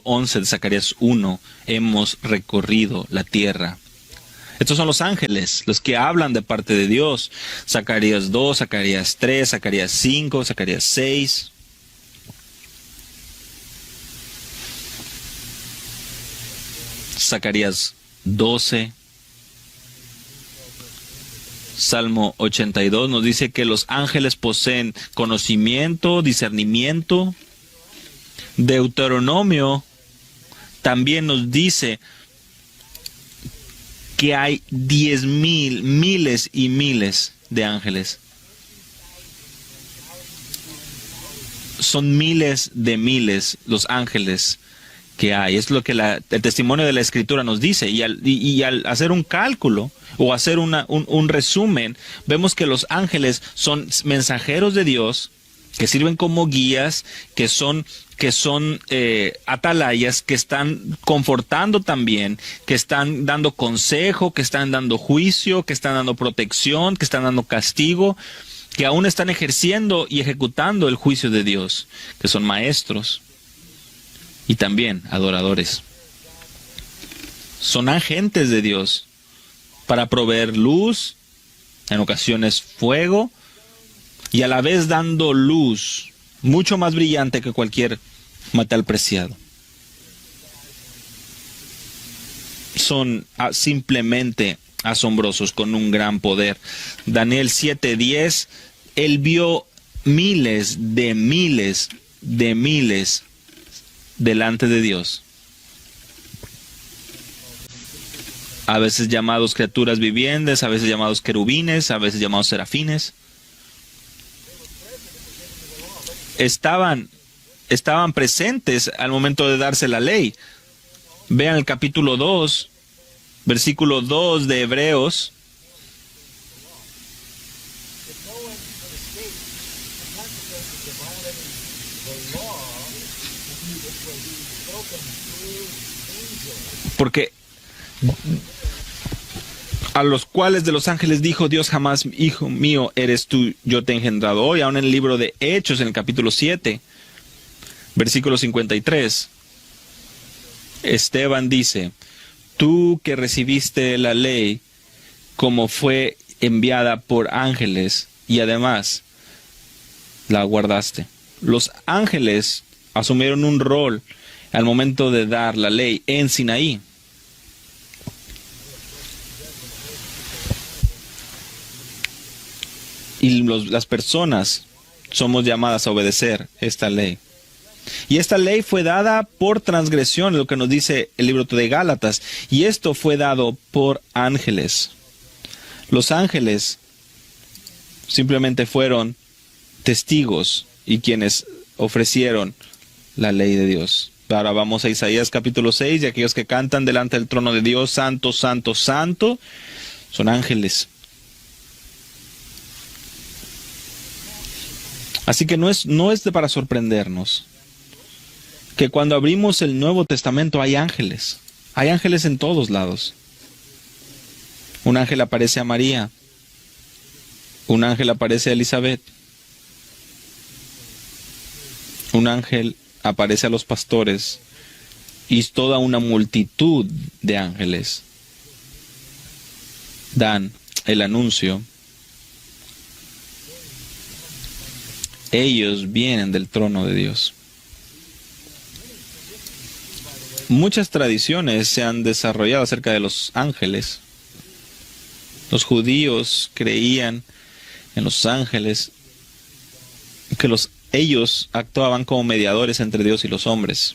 11 de Zacarías 1, hemos recorrido la tierra. Estos son los ángeles, los que hablan de parte de Dios. Zacarías 2, Zacarías 3, Zacarías 5, Zacarías 6. Zacarías 12. Salmo 82 nos dice que los ángeles poseen conocimiento, discernimiento. Deuteronomio también nos dice que hay 10,000, miles y miles de ángeles. Son miles los ángeles que hay. Es lo que el testimonio de la Escritura nos dice. Y al hacer un cálculo o hacer un resumen, vemos que los ángeles son mensajeros de Dios, que sirven como guías, que son atalayas, que están confortando también, que están dando consejo, que están dando juicio, que están dando protección, que están dando castigo, que aún están ejerciendo y ejecutando el juicio de Dios, que son maestros y también adoradores. Son agentes de Dios para proveer luz, en ocasiones fuego, y a la vez dando luz mucho más brillante que cualquier metal preciado. Son simplemente asombrosos, con un gran poder. Daniel 7:10, él vio miles delante de Dios. A veces llamados criaturas vivientes, a veces llamados querubines, a veces llamados serafines. Estaban presentes al momento de darse la ley. Vean el capítulo 2, versículo 2 de Hebreos. Porque a los cuales de los ángeles dijo Dios jamás, hijo mío, eres tú, yo te he engendrado hoy. Aún en el libro de Hechos, en el capítulo 7, versículo 53, Esteban dice, tú que recibiste la ley como fue enviada por ángeles y además la guardaste. Los ángeles asumieron un rol al momento de dar la ley en Sinaí. Y las personas somos llamadas a obedecer esta ley. Y esta ley fue dada por transgresión, lo que nos dice el libro de Gálatas. Y esto fue dado por ángeles. Los ángeles simplemente fueron testigos y quienes ofrecieron la ley de Dios. Ahora vamos a Isaías capítulo 6, y aquellos que cantan delante del trono de Dios, santo, santo, santo, son ángeles. Así que no es para sorprendernos que cuando abrimos el Nuevo Testamento hay ángeles. Hay ángeles en todos lados. Un ángel aparece a María. Un ángel aparece a Elizabeth. Un ángel aparece a los pastores. Y toda una multitud de ángeles dan el anuncio. Ellos vienen del trono de Dios. Muchas tradiciones se han desarrollado acerca de los ángeles. Los judíos creían en los ángeles, que ellos actuaban como mediadores entre Dios y los hombres.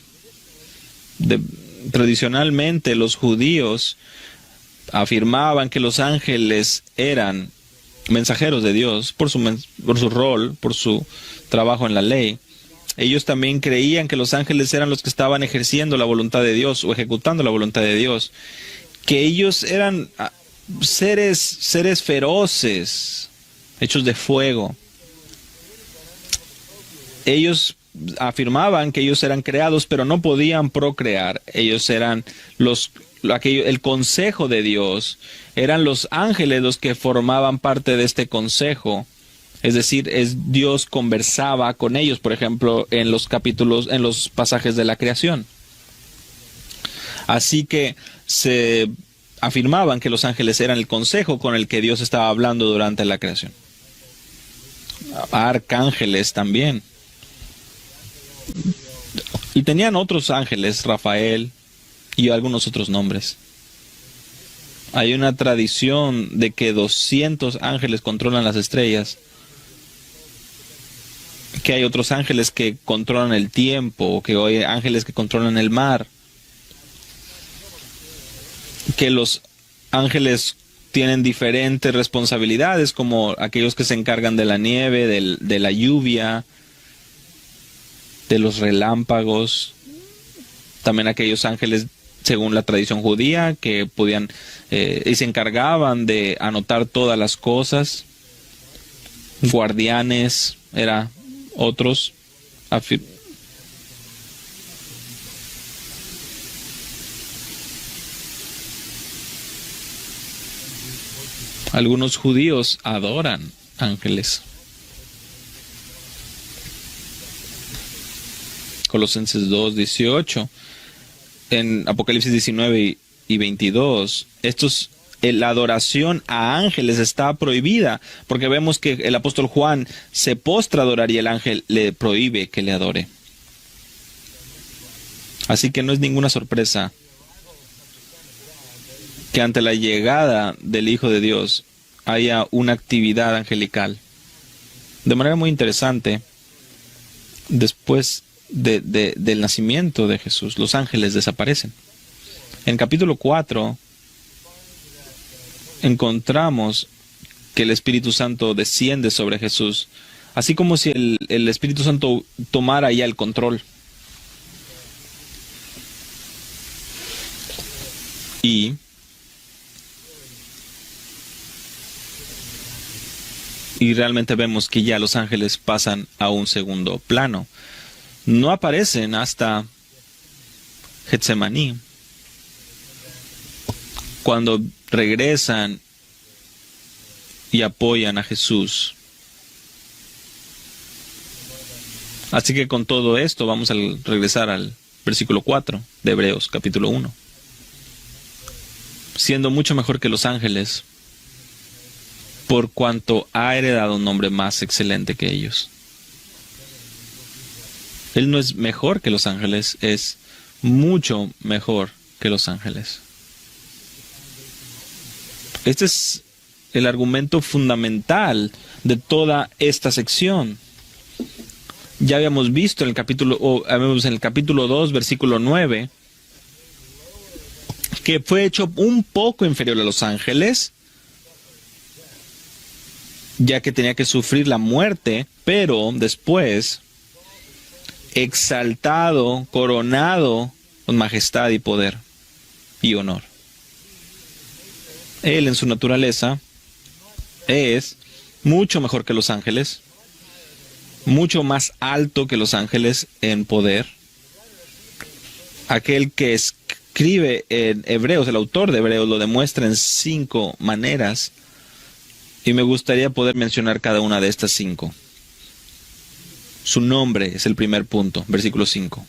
Tradicionalmente los judíos afirmaban que los ángeles eran mensajeros de Dios por su rol, por su trabajo en la ley. Ellos también creían que los ángeles eran los que estaban ejerciendo la voluntad de Dios o ejecutando la voluntad de Dios, que ellos eran seres feroces, hechos de fuego. Ellos afirmaban que ellos eran creados, pero no podían procrear. Ellos eran el consejo de Dios. Eran los ángeles los que formaban parte de este consejo. Es decir, Dios conversaba con ellos, por ejemplo, en los pasajes de la creación. Así que se afirmaban que los ángeles eran el consejo con el que Dios estaba hablando durante la creación. Arcángeles también. Y tenían otros ángeles, Rafael y algunos otros nombres. Hay una tradición de que 200 ángeles controlan las estrellas, que hay otros ángeles que controlan el tiempo, que hay ángeles que controlan el mar, que los ángeles tienen diferentes responsabilidades, como aquellos que se encargan de la nieve, de la lluvia, de los relámpagos. También aquellos ángeles, según la tradición judía, que podían y se encargaban de anotar todas las cosas. Guardianes, otros. Algunos judíos adoran ángeles. Colosenses 2:18, en Apocalipsis 19 y 22, la adoración a ángeles está prohibida, porque vemos que el apóstol Juan se postra a adorar y el ángel le prohíbe que le adore. Así que no es ninguna sorpresa que ante la llegada del Hijo de Dios haya una actividad angelical. De manera muy interesante, después del nacimiento de Jesús, los ángeles desaparecen. En capítulo 4 encontramos que el Espíritu Santo desciende sobre Jesús, así como si el Espíritu Santo tomara ya el control. Y Y realmente vemos que ya los ángeles pasan a un segundo plano. No aparecen hasta Getsemaní, cuando regresan y apoyan a Jesús. Así que con todo esto vamos a regresar al versículo 4 de Hebreos capítulo 1. Siendo mucho mejor que los ángeles, por cuanto ha heredado un nombre más excelente que ellos. Él no es mejor que los ángeles, es mucho mejor que los ángeles. Este es el argumento fundamental de toda esta sección. Ya habíamos visto en el capítulo 2, versículo 9, que fue hecho un poco inferior a los ángeles, ya que tenía que sufrir la muerte, pero después exaltado, coronado con majestad y poder y honor. Él en su naturaleza es mucho mejor que los ángeles, mucho más alto que los ángeles en poder. Aquel que escribe en Hebreos, el autor de Hebreos, lo demuestra en 5 maneras. Y me gustaría poder mencionar cada una de estas 5. Su nombre es el primer punto, versículo 5.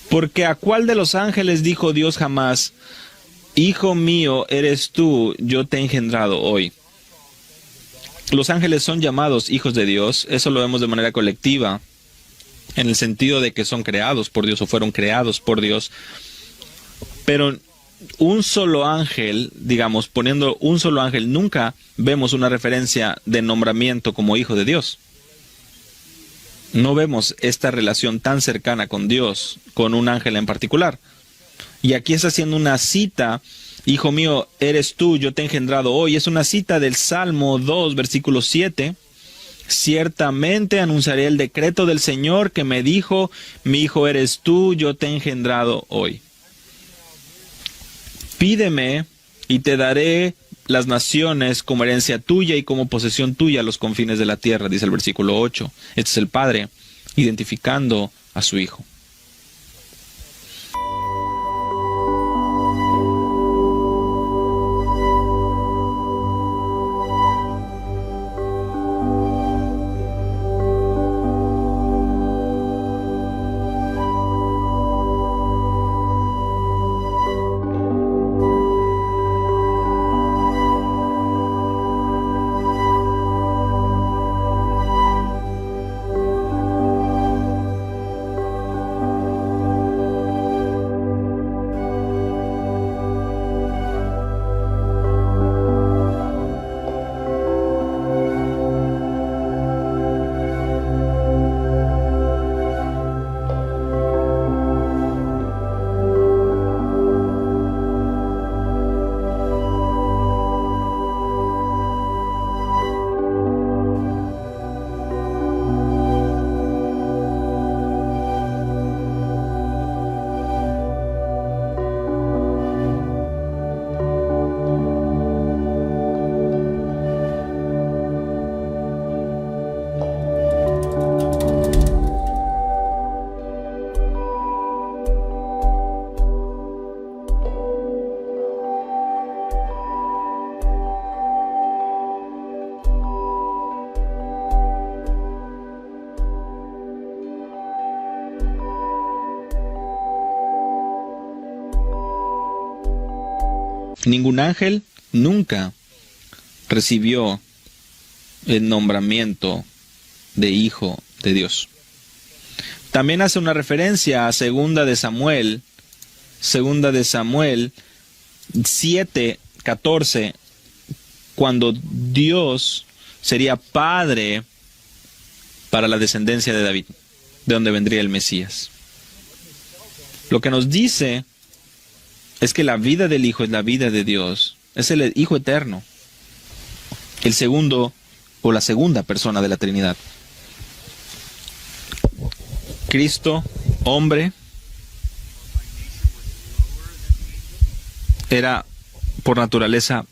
Porque ¿a cuál de los ángeles dijo Dios jamás: Hijo mío eres tú, yo te he engendrado hoy? Los ángeles son llamados hijos de Dios. Eso lo vemos de manera colectiva, en el sentido de que son creados por Dios o fueron creados por Dios. Pero un solo ángel, digamos, poniendo un solo ángel, nunca vemos una referencia de nombramiento como hijo de Dios. No vemos esta relación tan cercana con Dios, con un ángel en particular. Y aquí está haciendo una cita: Hijo mío, eres tú, yo te he engendrado hoy. Es una cita del Salmo 2, versículo 7. Ciertamente anunciaré el decreto del Señor que me dijo: mi hijo eres tú, yo te he engendrado hoy. Pídeme y te daré las naciones como herencia tuya y como posesión tuya los confines de la tierra, dice el versículo 8. Este es el Padre identificando a su Hijo. Ningún ángel nunca recibió el nombramiento de hijo de Dios. También hace una referencia a Segunda de Samuel 7:14, cuando Dios sería padre para la descendencia de David, de donde vendría el Mesías. Lo que nos dice es que la vida del Hijo es la vida de Dios, es el Hijo eterno, el segundo o la segunda persona de la Trinidad. Cristo, hombre, era por naturaleza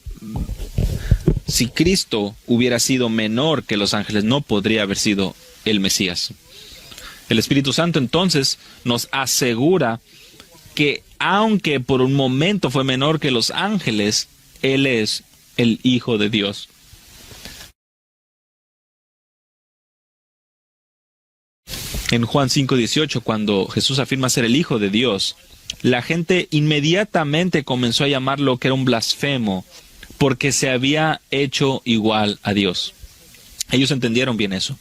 si Cristo hubiera sido menor que los ángeles, no podría haber sido el Mesías. El Espíritu Santo entonces nos asegura que aunque por un momento fue menor que los ángeles, Él es el Hijo de Dios. En Juan 5:18, cuando Jesús afirma ser el Hijo de Dios, la gente inmediatamente comenzó a llamarlo que era un blasfemo, porque se había hecho igual a Dios. Ellos entendieron bien eso.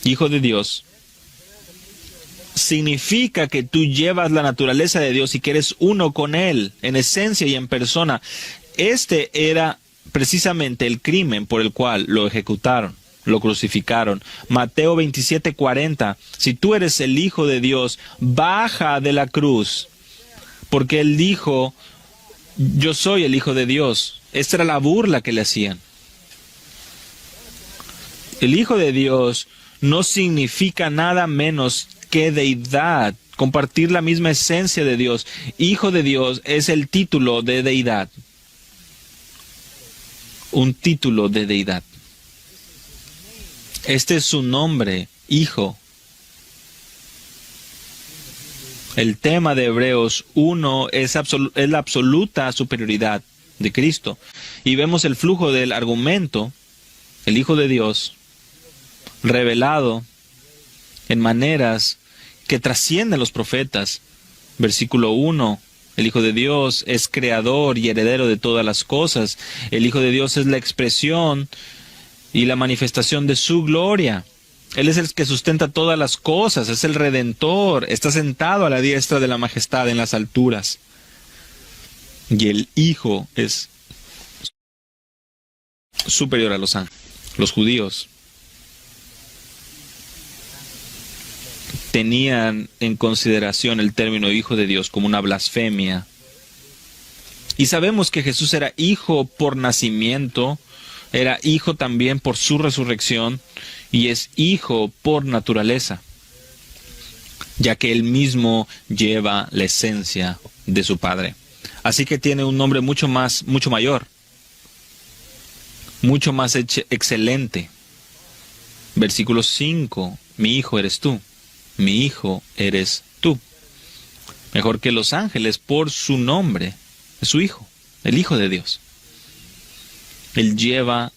Hijo de Dios significa que tú llevas la naturaleza de Dios y que eres uno con Él, en esencia y en persona. Este era precisamente el crimen por el cual lo ejecutaron, lo crucificaron. Mateo 27:40, si tú eres el Hijo de Dios, baja de la cruz, porque Él dijo, yo soy el Hijo de Dios. Esta era la burla que le hacían. El Hijo de Dios no significa nada menos que deidad, compartir la misma esencia de Dios. Hijo de Dios es el título de deidad. Un título de deidad. Este es su nombre, Hijo. El tema de Hebreos 1 es la absoluta superioridad de Cristo. Y vemos el flujo del argumento, el Hijo de Dios, revelado en maneras que trascienden los profetas. Versículo 1, el Hijo de Dios es creador y heredero de todas las cosas. El Hijo de Dios es la expresión y la manifestación de su gloria. Él es el que sustenta todas las cosas, es el Redentor, está sentado a la diestra de la majestad en las alturas. Y el Hijo es superior a los ángeles. Los judíos tenían en consideración el término Hijo de Dios como una blasfemia. Y sabemos que Jesús era hijo por nacimiento, era hijo también por su resurrección, y es hijo por naturaleza, ya que él mismo lleva la esencia de su Padre. Así que tiene un nombre mucho mayor, mucho más excelente. Versículo 5, mi hijo eres tú, mi hijo eres tú. Mejor que los ángeles por su nombre, es su hijo, el Hijo de Dios. Él lleva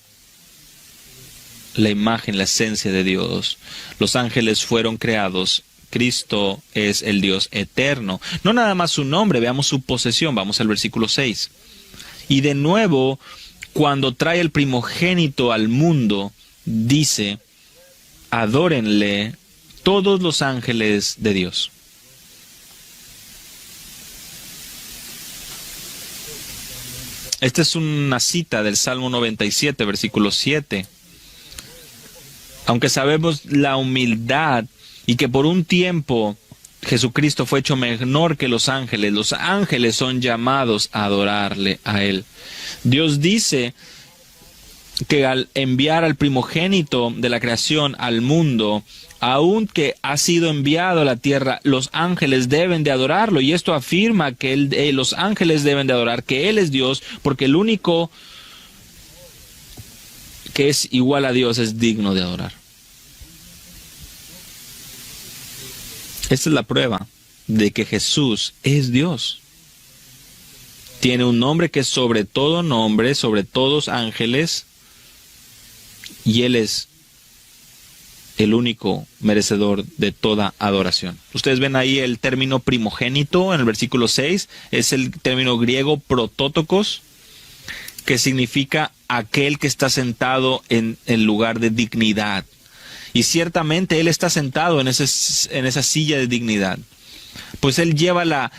la imagen, la esencia de Dios. Los ángeles fueron creados. Cristo es el Dios eterno. No nada más su nombre, veamos su posesión. Vamos al versículo 6. Y de nuevo, cuando trae el primogénito al mundo, dice, adórenle todos los ángeles de Dios. Esta es una cita del Salmo 97, versículo 7. Aunque sabemos la humildad y que por un tiempo Jesucristo fue hecho menor que los ángeles son llamados a adorarle a Él. Dios dice que al enviar al primogénito de la creación al mundo, aunque ha sido enviado a la tierra, los ángeles deben de adorarlo. Y esto afirma que los ángeles deben de adorar, que Él es Dios, porque el único que es igual a Dios es digno de adorar. Esta es la prueba de que Jesús es Dios. Tiene un nombre que es sobre todo nombre, sobre todos ángeles, y Él es el único merecedor de toda adoración. Ustedes ven ahí el término primogénito en el versículo 6, es el término griego protótokos, que significa aquel que está sentado en el lugar de dignidad. Y ciertamente Él está sentado en esa silla de dignidad. Pues Él lleva la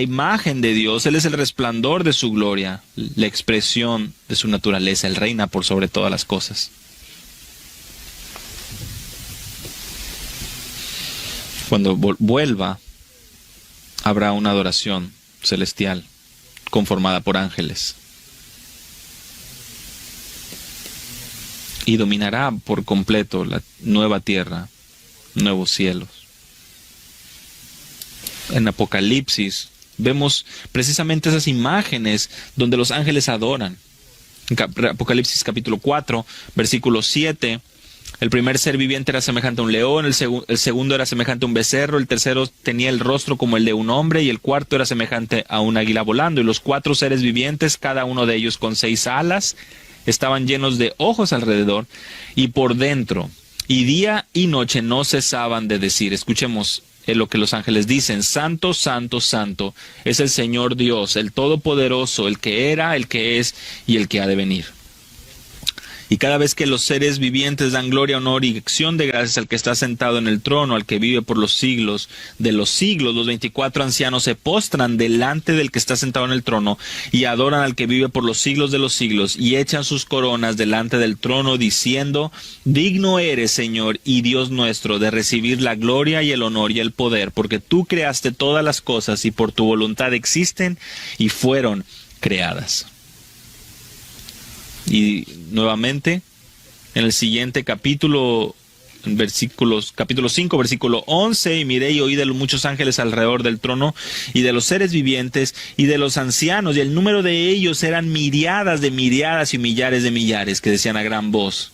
imagen de Dios, Él es el resplandor de su gloria, la expresión de su naturaleza, Él reina por sobre todas las cosas. Cuando vuelva, habrá una adoración celestial conformada por ángeles. Y dominará por completo la nueva tierra, nuevos cielos. En Apocalipsis vemos precisamente esas imágenes donde los ángeles adoran. En Apocalipsis capítulo 4, versículo 7, el primer ser viviente era semejante a un león, el segundo era semejante a un becerro, el tercero tenía el rostro como el de un hombre, y el cuarto era semejante a un águila volando. Y los 4 seres vivientes, cada uno de ellos con 6 alas, estaban llenos de ojos alrededor y por dentro, y día y noche no cesaban de decir. Escuchemos lo que los ángeles dicen: Santo, santo, santo es el Señor Dios, el Todopoderoso, el que era, el que es y el que ha de venir. Y cada vez que los seres vivientes dan gloria, honor y acción de gracias al que está sentado en el trono, al que vive por los siglos de los siglos, los 24 ancianos se postran delante del que está sentado en el trono y adoran al que vive por los siglos de los siglos, y echan sus coronas delante del trono, diciendo: Digno eres, Señor y Dios nuestro, de recibir la gloria y el honor y el poder, porque tú creaste todas las cosas y por tu voluntad existen y fueron creadas. Y nuevamente, en el siguiente capítulo, capítulo 5, versículo 11, y miré y oí de los muchos ángeles alrededor del trono, y de los seres vivientes, y de los ancianos, y el número de ellos eran miriadas de miriadas y millares de millares, que decían a gran voz: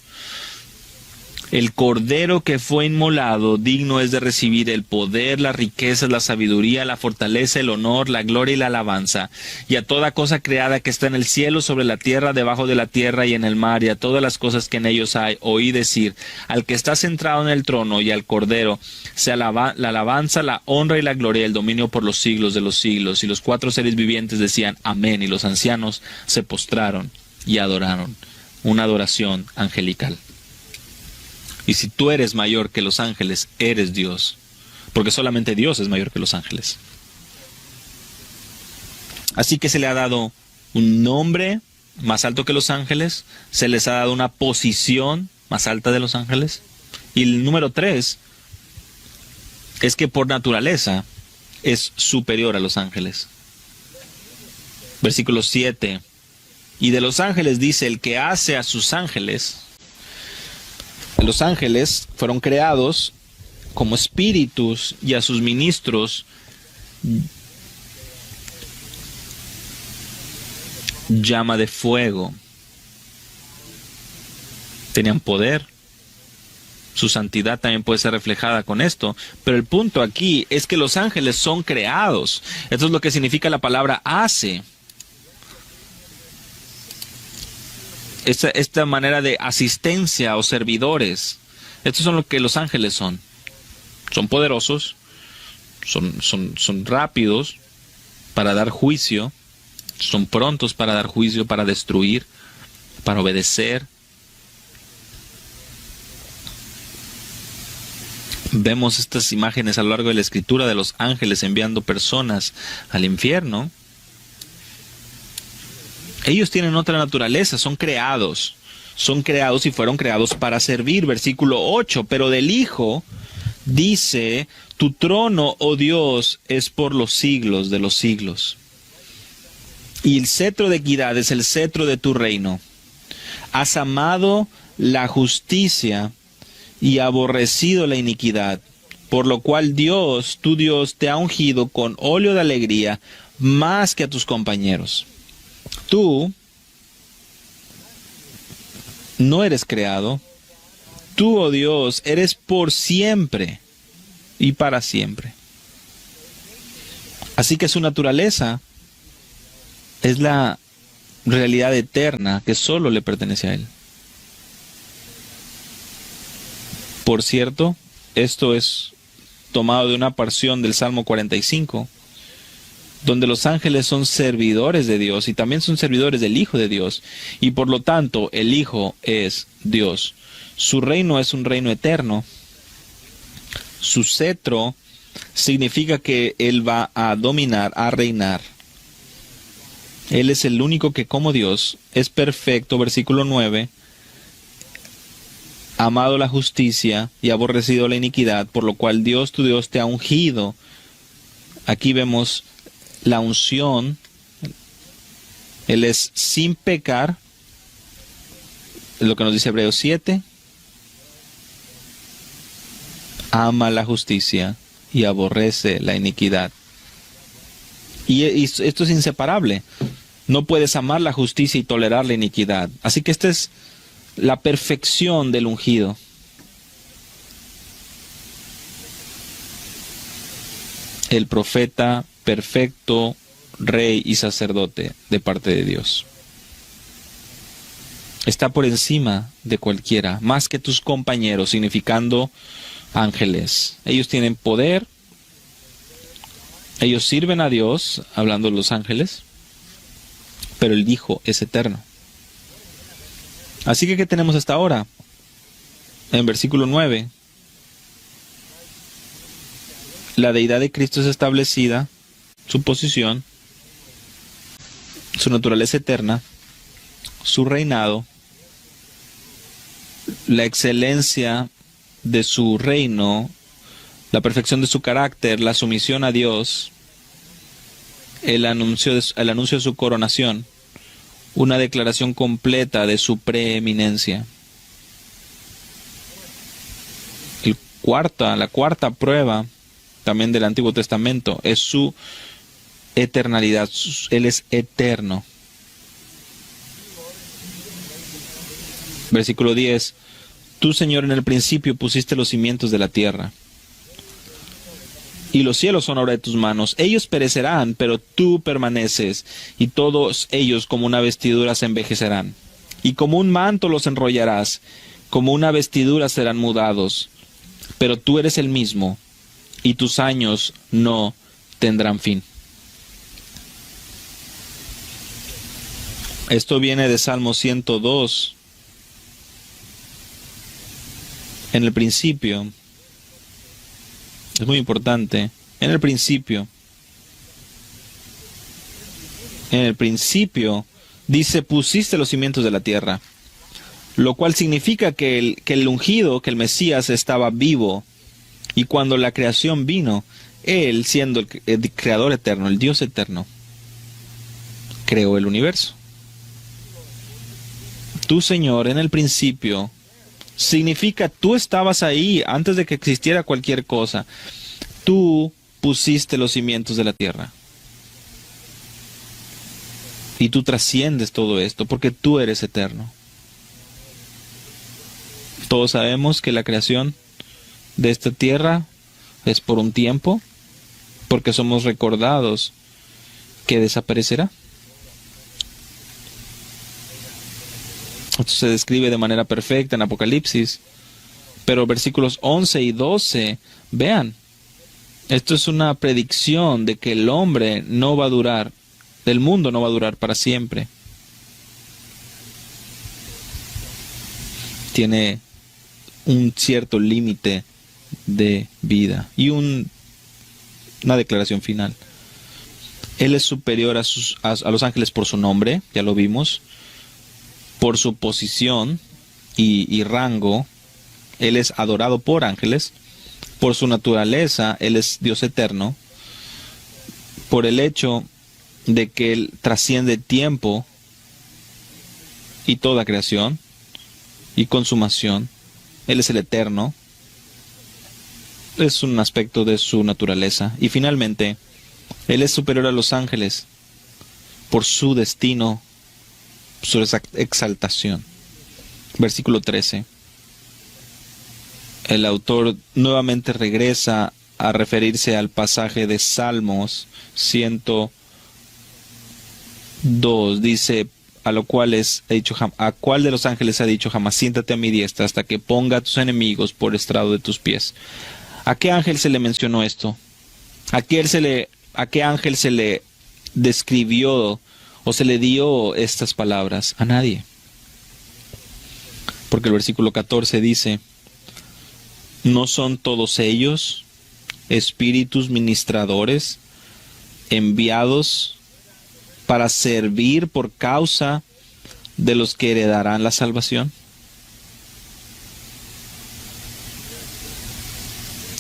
El Cordero que fue inmolado, digno es de recibir el poder, las riquezas, la sabiduría, la fortaleza, el honor, la gloria y la alabanza. Y a toda cosa creada que está en el cielo, sobre la tierra, debajo de la tierra y en el mar, y a todas las cosas que en ellos hay, oí decir: Al que está centrado en el trono y al Cordero, sea la alabanza, la honra y la gloria y el dominio por los siglos de los siglos. Y los 4 seres vivientes decían: Amén. Y los ancianos se postraron y adoraron. Una adoración angelical. Y si tú eres mayor que los ángeles, eres Dios, porque solamente Dios es mayor que los ángeles. Así que se le ha dado un nombre más alto que los ángeles, se les ha dado una posición más alta de los ángeles. Y el número 3 es que por naturaleza es superior a los ángeles. Versículo 7. Y de los ángeles dice: el que hace a sus ángeles. Los ángeles fueron creados como espíritus, y a sus ministros llama de fuego. Tenían poder. Su santidad también puede ser reflejada con esto. Pero el punto aquí es que los ángeles son creados. Esto es lo que significa la palabra hace. Esta manera de asistencia o servidores. Estos son lo que los ángeles son. Son poderosos, son rápidos para dar juicio, son prontos para dar juicio, para destruir, para obedecer. Vemos estas imágenes a lo largo de la Escritura de los ángeles enviando personas al infierno. Ellos tienen otra naturaleza, son creados y fueron creados para servir. Versículo 8, pero del Hijo dice: tu trono, oh Dios, es por los siglos de los siglos. Y el cetro de equidad es el cetro de tu reino. Has amado la justicia y aborrecido la iniquidad, por lo cual Dios, tu Dios, te ha ungido con óleo de alegría más que a tus compañeros. Tú no eres creado. Tú, oh Dios, eres por siempre y para siempre. Así que su naturaleza es la realidad eterna que solo le pertenece a Él. Por cierto, esto es tomado de una porción del Salmo 45, donde los ángeles son servidores de Dios y también son servidores del Hijo de Dios, y por lo tanto el Hijo es Dios. Su reino es un reino eterno. Su cetro significa que Él va a dominar, a reinar. Él es el único que, como Dios, es perfecto. Versículo 9. Amado la justicia y aborrecido la iniquidad, por lo cual Dios, tu Dios, te ha ungido. Aquí vemos la unción. Él es sin pecar, es lo que nos dice Hebreos 7. Ama la justicia y aborrece la iniquidad. Y esto es inseparable. No puedes amar la justicia y tolerar la iniquidad. Así que esta es la perfección del ungido. El profeta perfecto, rey y sacerdote de parte de Dios. Está por encima de cualquiera, más que tus compañeros, significando ángeles. Ellos tienen poder, ellos sirven a Dios, hablando de los ángeles, pero el Hijo es eterno. Así que, ¿qué tenemos hasta ahora? En versículo 9, la deidad de Cristo es establecida, su posición, su naturaleza eterna, su reinado, la excelencia de su reino, la perfección de su carácter, la sumisión a Dios, el anuncio de su coronación, una declaración completa de su preeminencia. La cuarta prueba también del Antiguo Testamento es su eternalidad. Él es eterno. Versículo 10. Tú, Señor, en el principio pusiste los cimientos de la tierra, y los cielos son obra de tus manos. Ellos perecerán, pero tú permaneces, y todos ellos como una vestidura se envejecerán. Y como un manto los enrollarás, como una vestidura serán mudados. Pero tú eres el mismo, y tus años no tendrán fin. Esto viene de Salmo 102. En el principio, es muy importante, en el principio dice, pusiste los cimientos de la tierra, lo cual significa que el ungido, que el Mesías estaba vivo, y cuando la creación vino, Él, siendo el creador eterno, el Dios eterno, creó el universo. Tú, Señor, en el principio, significa tú estabas ahí antes de que existiera cualquier cosa. Tú pusiste los cimientos de la tierra. Y tú trasciendes todo esto porque tú eres eterno. Todos sabemos que la creación de esta tierra es por un tiempo, porque somos recordados que desaparecerá. Esto se describe de manera perfecta en Apocalipsis, pero versículos 11 y 12, vean, esto es una predicción de que el hombre no va a durar, el mundo no va a durar para siempre. Tiene un cierto límite de vida y una declaración final. Él es superior a los ángeles por su nombre, ya lo vimos, por su posición y rango. Él es adorado por ángeles, por su naturaleza. Él es Dios eterno, por el hecho de que Él trasciende tiempo y toda creación y consumación. Él es el eterno. Es un aspecto de su naturaleza. Y finalmente, Él es superior a los ángeles por su destino, su exaltación. Versículo 13. El autor nuevamente regresa a referirse al pasaje de Salmos 102. Dice, ¿a cuál de los ángeles ha dicho jamás siéntate a mi diestra hasta que ponga a tus enemigos por estrado de tus pies? ¿A qué ángel se le mencionó esto? ¿A qué ángel se le describió o se le dio estas palabras? A nadie. Porque el versículo 14 dice, ¿no son todos ellos espíritus ministradores enviados para servir por causa de los que heredarán la salvación?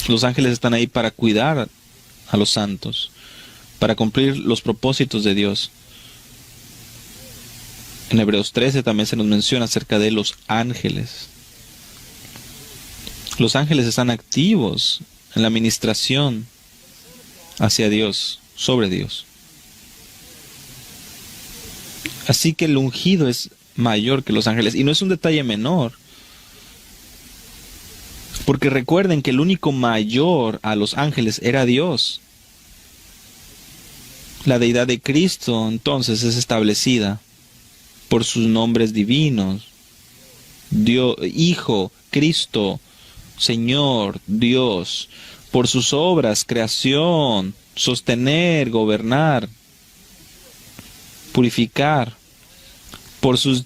Los ángeles están ahí para cuidar a los santos, para cumplir los propósitos de Dios. En Hebreos 13 también se nos menciona acerca de los ángeles. Los ángeles están activos en la ministración hacia Dios, sobre Dios. Así que el ungido es mayor que los ángeles. Y no es un detalle menor. Porque recuerden que el único mayor a los ángeles era Dios. La deidad de Cristo entonces es establecida por sus nombres divinos. Dios, Hijo, Cristo, Señor, Dios, por sus obras, creación, sostener, gobernar, purificar, por sus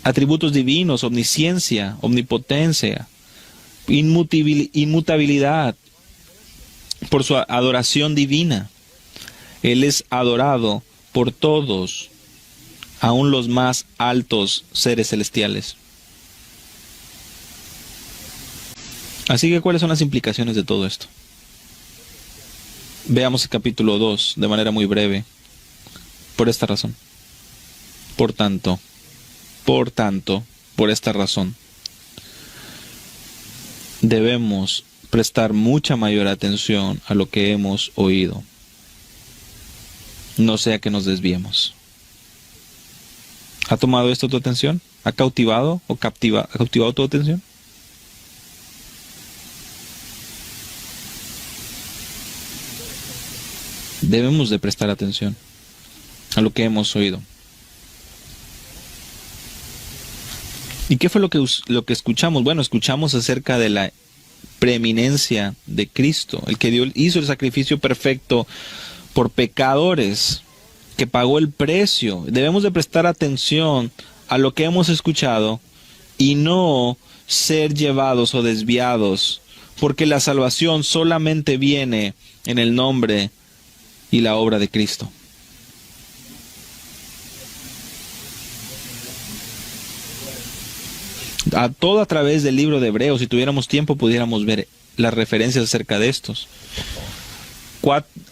atributos divinos, omnisciencia, omnipotencia, inmutabilidad, por su adoración divina. Él es adorado por todos, aun los más altos seres celestiales. Así que, ¿cuáles son las implicaciones de todo esto? Veamos el capítulo 2 de manera muy breve. Por esta razón. Por tanto, por esta razón, debemos prestar mucha mayor atención a lo que hemos oído. No sea que nos desviemos. ¿Ha tomado esto tu atención? ¿Ha cautivado o ha cautivado tu atención? Debemos de prestar atención a lo que hemos oído. ¿Y qué fue lo que escuchamos? Bueno, escuchamos acerca de la preeminencia de Cristo, el que hizo el sacrificio perfecto por pecadores, que pagó el precio. Debemos de prestar atención a lo que hemos escuchado y no ser llevados o desviados, porque la salvación solamente viene en el nombre y la obra de Cristo. Todo a través del libro de Hebreos, si tuviéramos tiempo pudiéramos ver las referencias acerca de estos.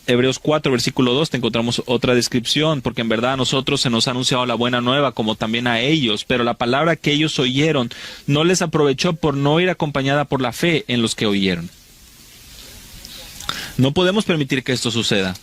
Hebreos 4, versículo 2, te encontramos otra descripción, porque en verdad a nosotros se nos ha anunciado la buena nueva, como también a ellos, pero la palabra que ellos oyeron no les aprovechó por no ir acompañada por la fe en los que oyeron. No podemos permitir que esto suceda.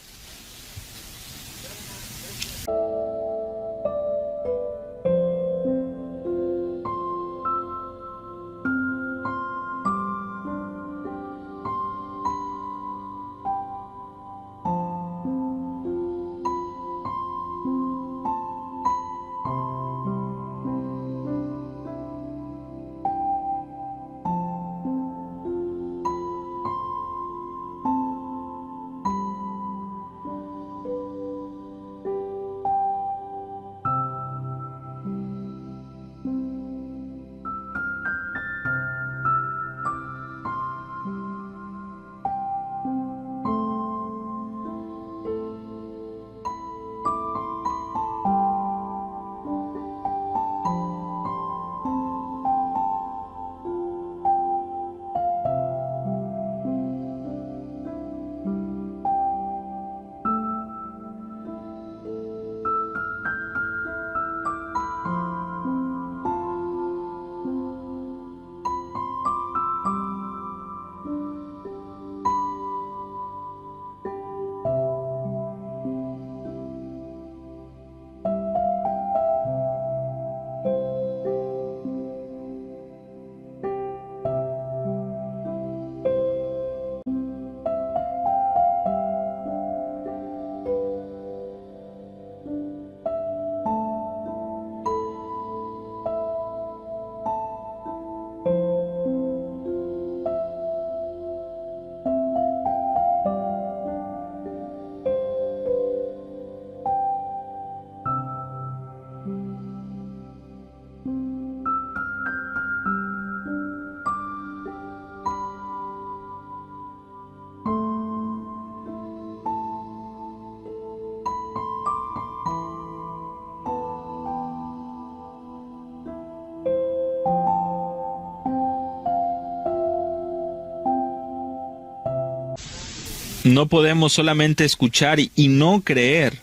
No podemos solamente escuchar y no creer,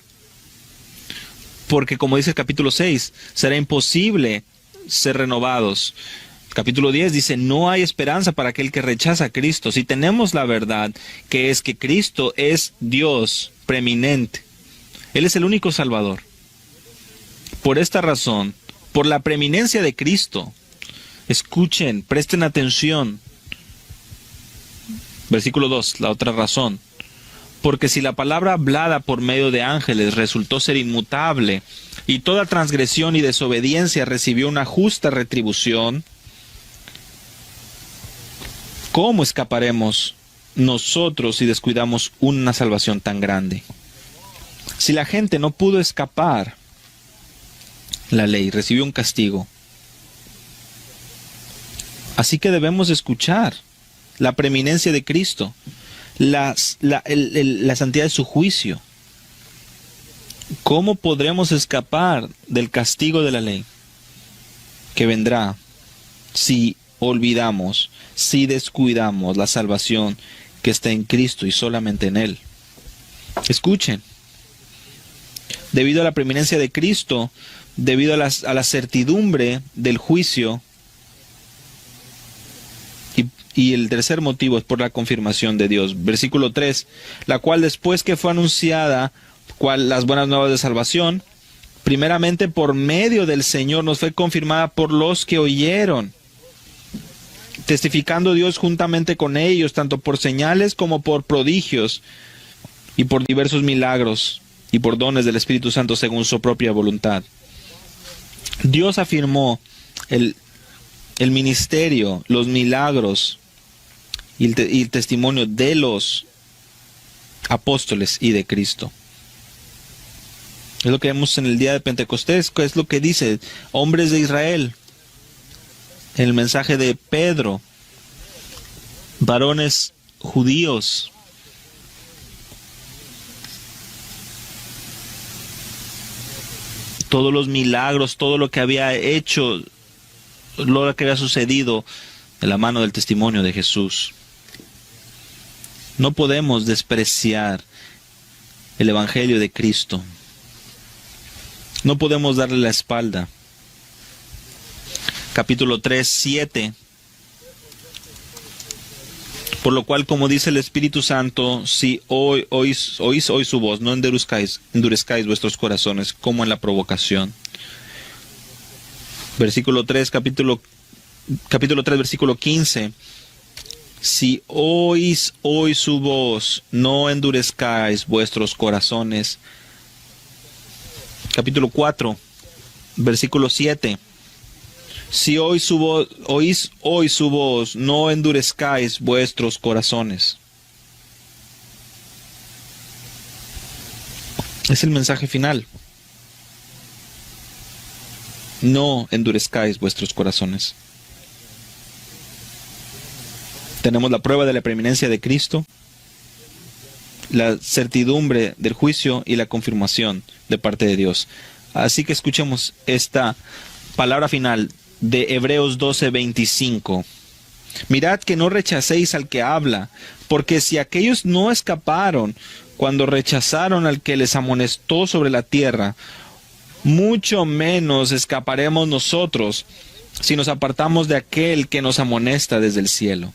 porque como dice el capítulo 6, será imposible ser renovados. El capítulo 10 dice, no hay esperanza para aquel que rechaza a Cristo. Si tenemos la verdad, que es que Cristo es Dios preeminente, Él es el único Salvador, Por esta razón, por la preeminencia de Cristo, escuchen, presten atención. Versículo 2, la otra razón. Porque si la palabra hablada por medio de ángeles resultó ser inmutable, y toda transgresión y desobediencia recibió una justa retribución, ¿cómo escaparemos nosotros si descuidamos una salvación tan grande? Si la gente no pudo escapar la ley, recibió un castigo. Así que debemos escuchar la preeminencia de Cristo, la santidad de su juicio. ¿Cómo podremos escapar del castigo de la ley que vendrá si olvidamos, si descuidamos la salvación que está en Cristo y solamente en Él? Escuchen, debido a la preeminencia de Cristo, debido a la certidumbre del juicio, y el tercer motivo es por la confirmación de Dios. Versículo 3, la cual después que fue anunciada, las buenas nuevas de salvación, primeramente por medio del Señor nos fue confirmada por los que oyeron, testificando Dios juntamente con ellos, tanto por señales como por prodigios, y por diversos milagros, y por dones del Espíritu Santo según su propia voluntad. Dios afirmó el ministerio, los milagros y el testimonio de los apóstoles y de Cristo. Es lo que vemos en el día de Pentecostés, que es lo que dice hombres de Israel, en el mensaje de Pedro, varones judíos, todos los milagros, todo lo que había hecho, lo que había sucedido de la mano del testimonio de Jesús. No podemos despreciar el Evangelio de Cristo. No podemos darle la espalda. Capítulo 3, 7. Por lo cual, como dice el Espíritu Santo, si oís hoy su voz, no endurezcáis vuestros corazones como en la provocación. Versículo 3, capítulo 3, versículo 15. Si oís hoy su voz, no endurezcáis vuestros corazones. Capítulo 4, versículo 7. Si oís hoy su voz, no endurezcáis vuestros corazones. Es el mensaje final. No endurezcáis vuestros corazones. Tenemos la prueba de la preeminencia de Cristo, la certidumbre del juicio y la confirmación de parte de Dios. Así que escuchemos esta palabra final de Hebreos 12:25. Mirad que no rechacéis al que habla, porque si aquellos no escaparon cuando rechazaron al que les amonestó sobre la tierra, mucho menos escaparemos nosotros si nos apartamos de aquel que nos amonesta desde el cielo.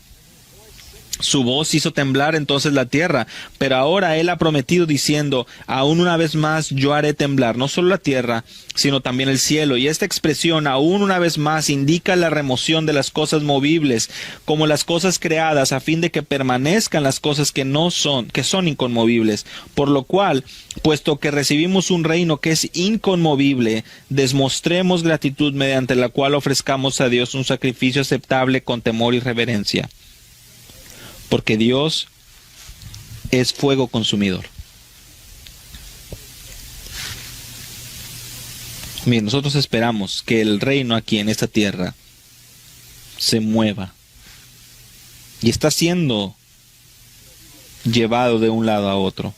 Su voz hizo temblar entonces la tierra, pero ahora Él ha prometido diciendo, aún una vez más yo haré temblar no solo la tierra, sino también el cielo. Y esta expresión, aún una vez más, indica la remoción de las cosas movibles, como las cosas creadas, a fin de que permanezcan las cosas que son inconmovibles. Por lo cual, puesto que recibimos un reino que es inconmovible, demostremos gratitud mediante la cual ofrezcamos a Dios un sacrificio aceptable con temor y reverencia. Porque Dios es fuego consumidor. Miren, nosotros esperamos que el reino aquí en esta tierra se mueva. Y está siendo llevado de un lado a otro.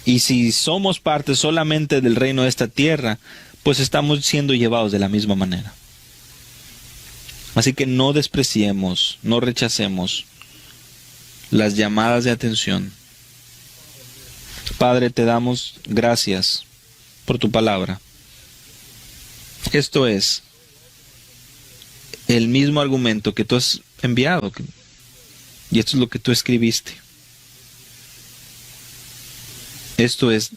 Y si somos parte solamente del reino de esta tierra, pues estamos siendo llevados de la misma manera. Así que no despreciemos, no rechacemos las llamadas de atención. Padre, te damos gracias por tu palabra. Esto es el mismo argumento que tú has enviado, y esto es lo que tú escribiste. Esto es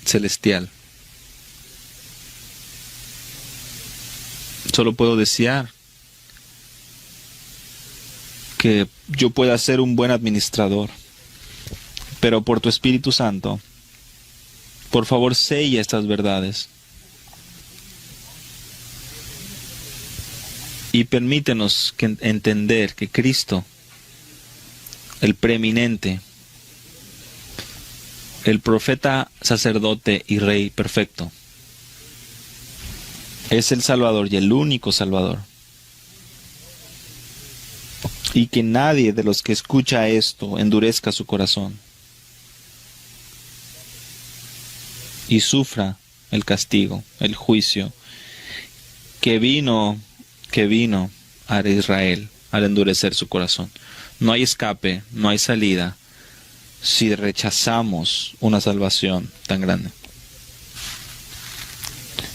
celestial. Solo puedo desear que yo pueda ser un buen administrador. Pero por tu Espíritu Santo, por favor, sella estas verdades. Y permítenos entender que Cristo, el preeminente, el profeta, sacerdote y rey perfecto, es el Salvador y el único Salvador. Y que nadie de los que escucha esto endurezca su corazón y sufra el castigo, el juicio que vino a Israel al endurecer su corazón. No hay escape, no hay salida si rechazamos una salvación tan grande.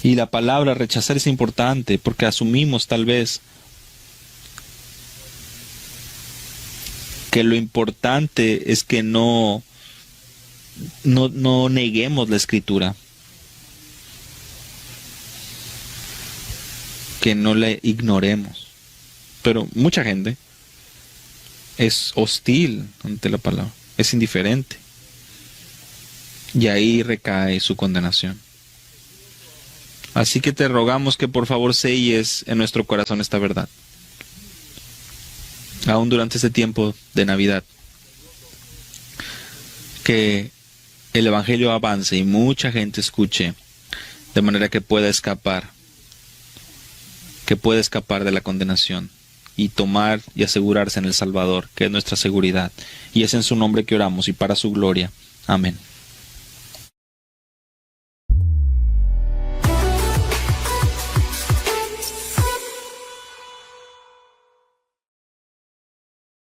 Y la palabra rechazar es importante porque asumimos tal vez que lo importante es que no neguemos la Escritura, que no la ignoremos. Pero mucha gente es hostil ante la palabra, es indiferente. Y ahí recae su condenación. Así que te rogamos que por favor selles en nuestro corazón esta verdad. Aún durante este tiempo de Navidad. Que el Evangelio avance y mucha gente escuche, de manera que pueda escapar de la condenación y tomar y asegurarse en el Salvador, que es nuestra seguridad. Y es en su nombre que oramos y para su gloria. Amén.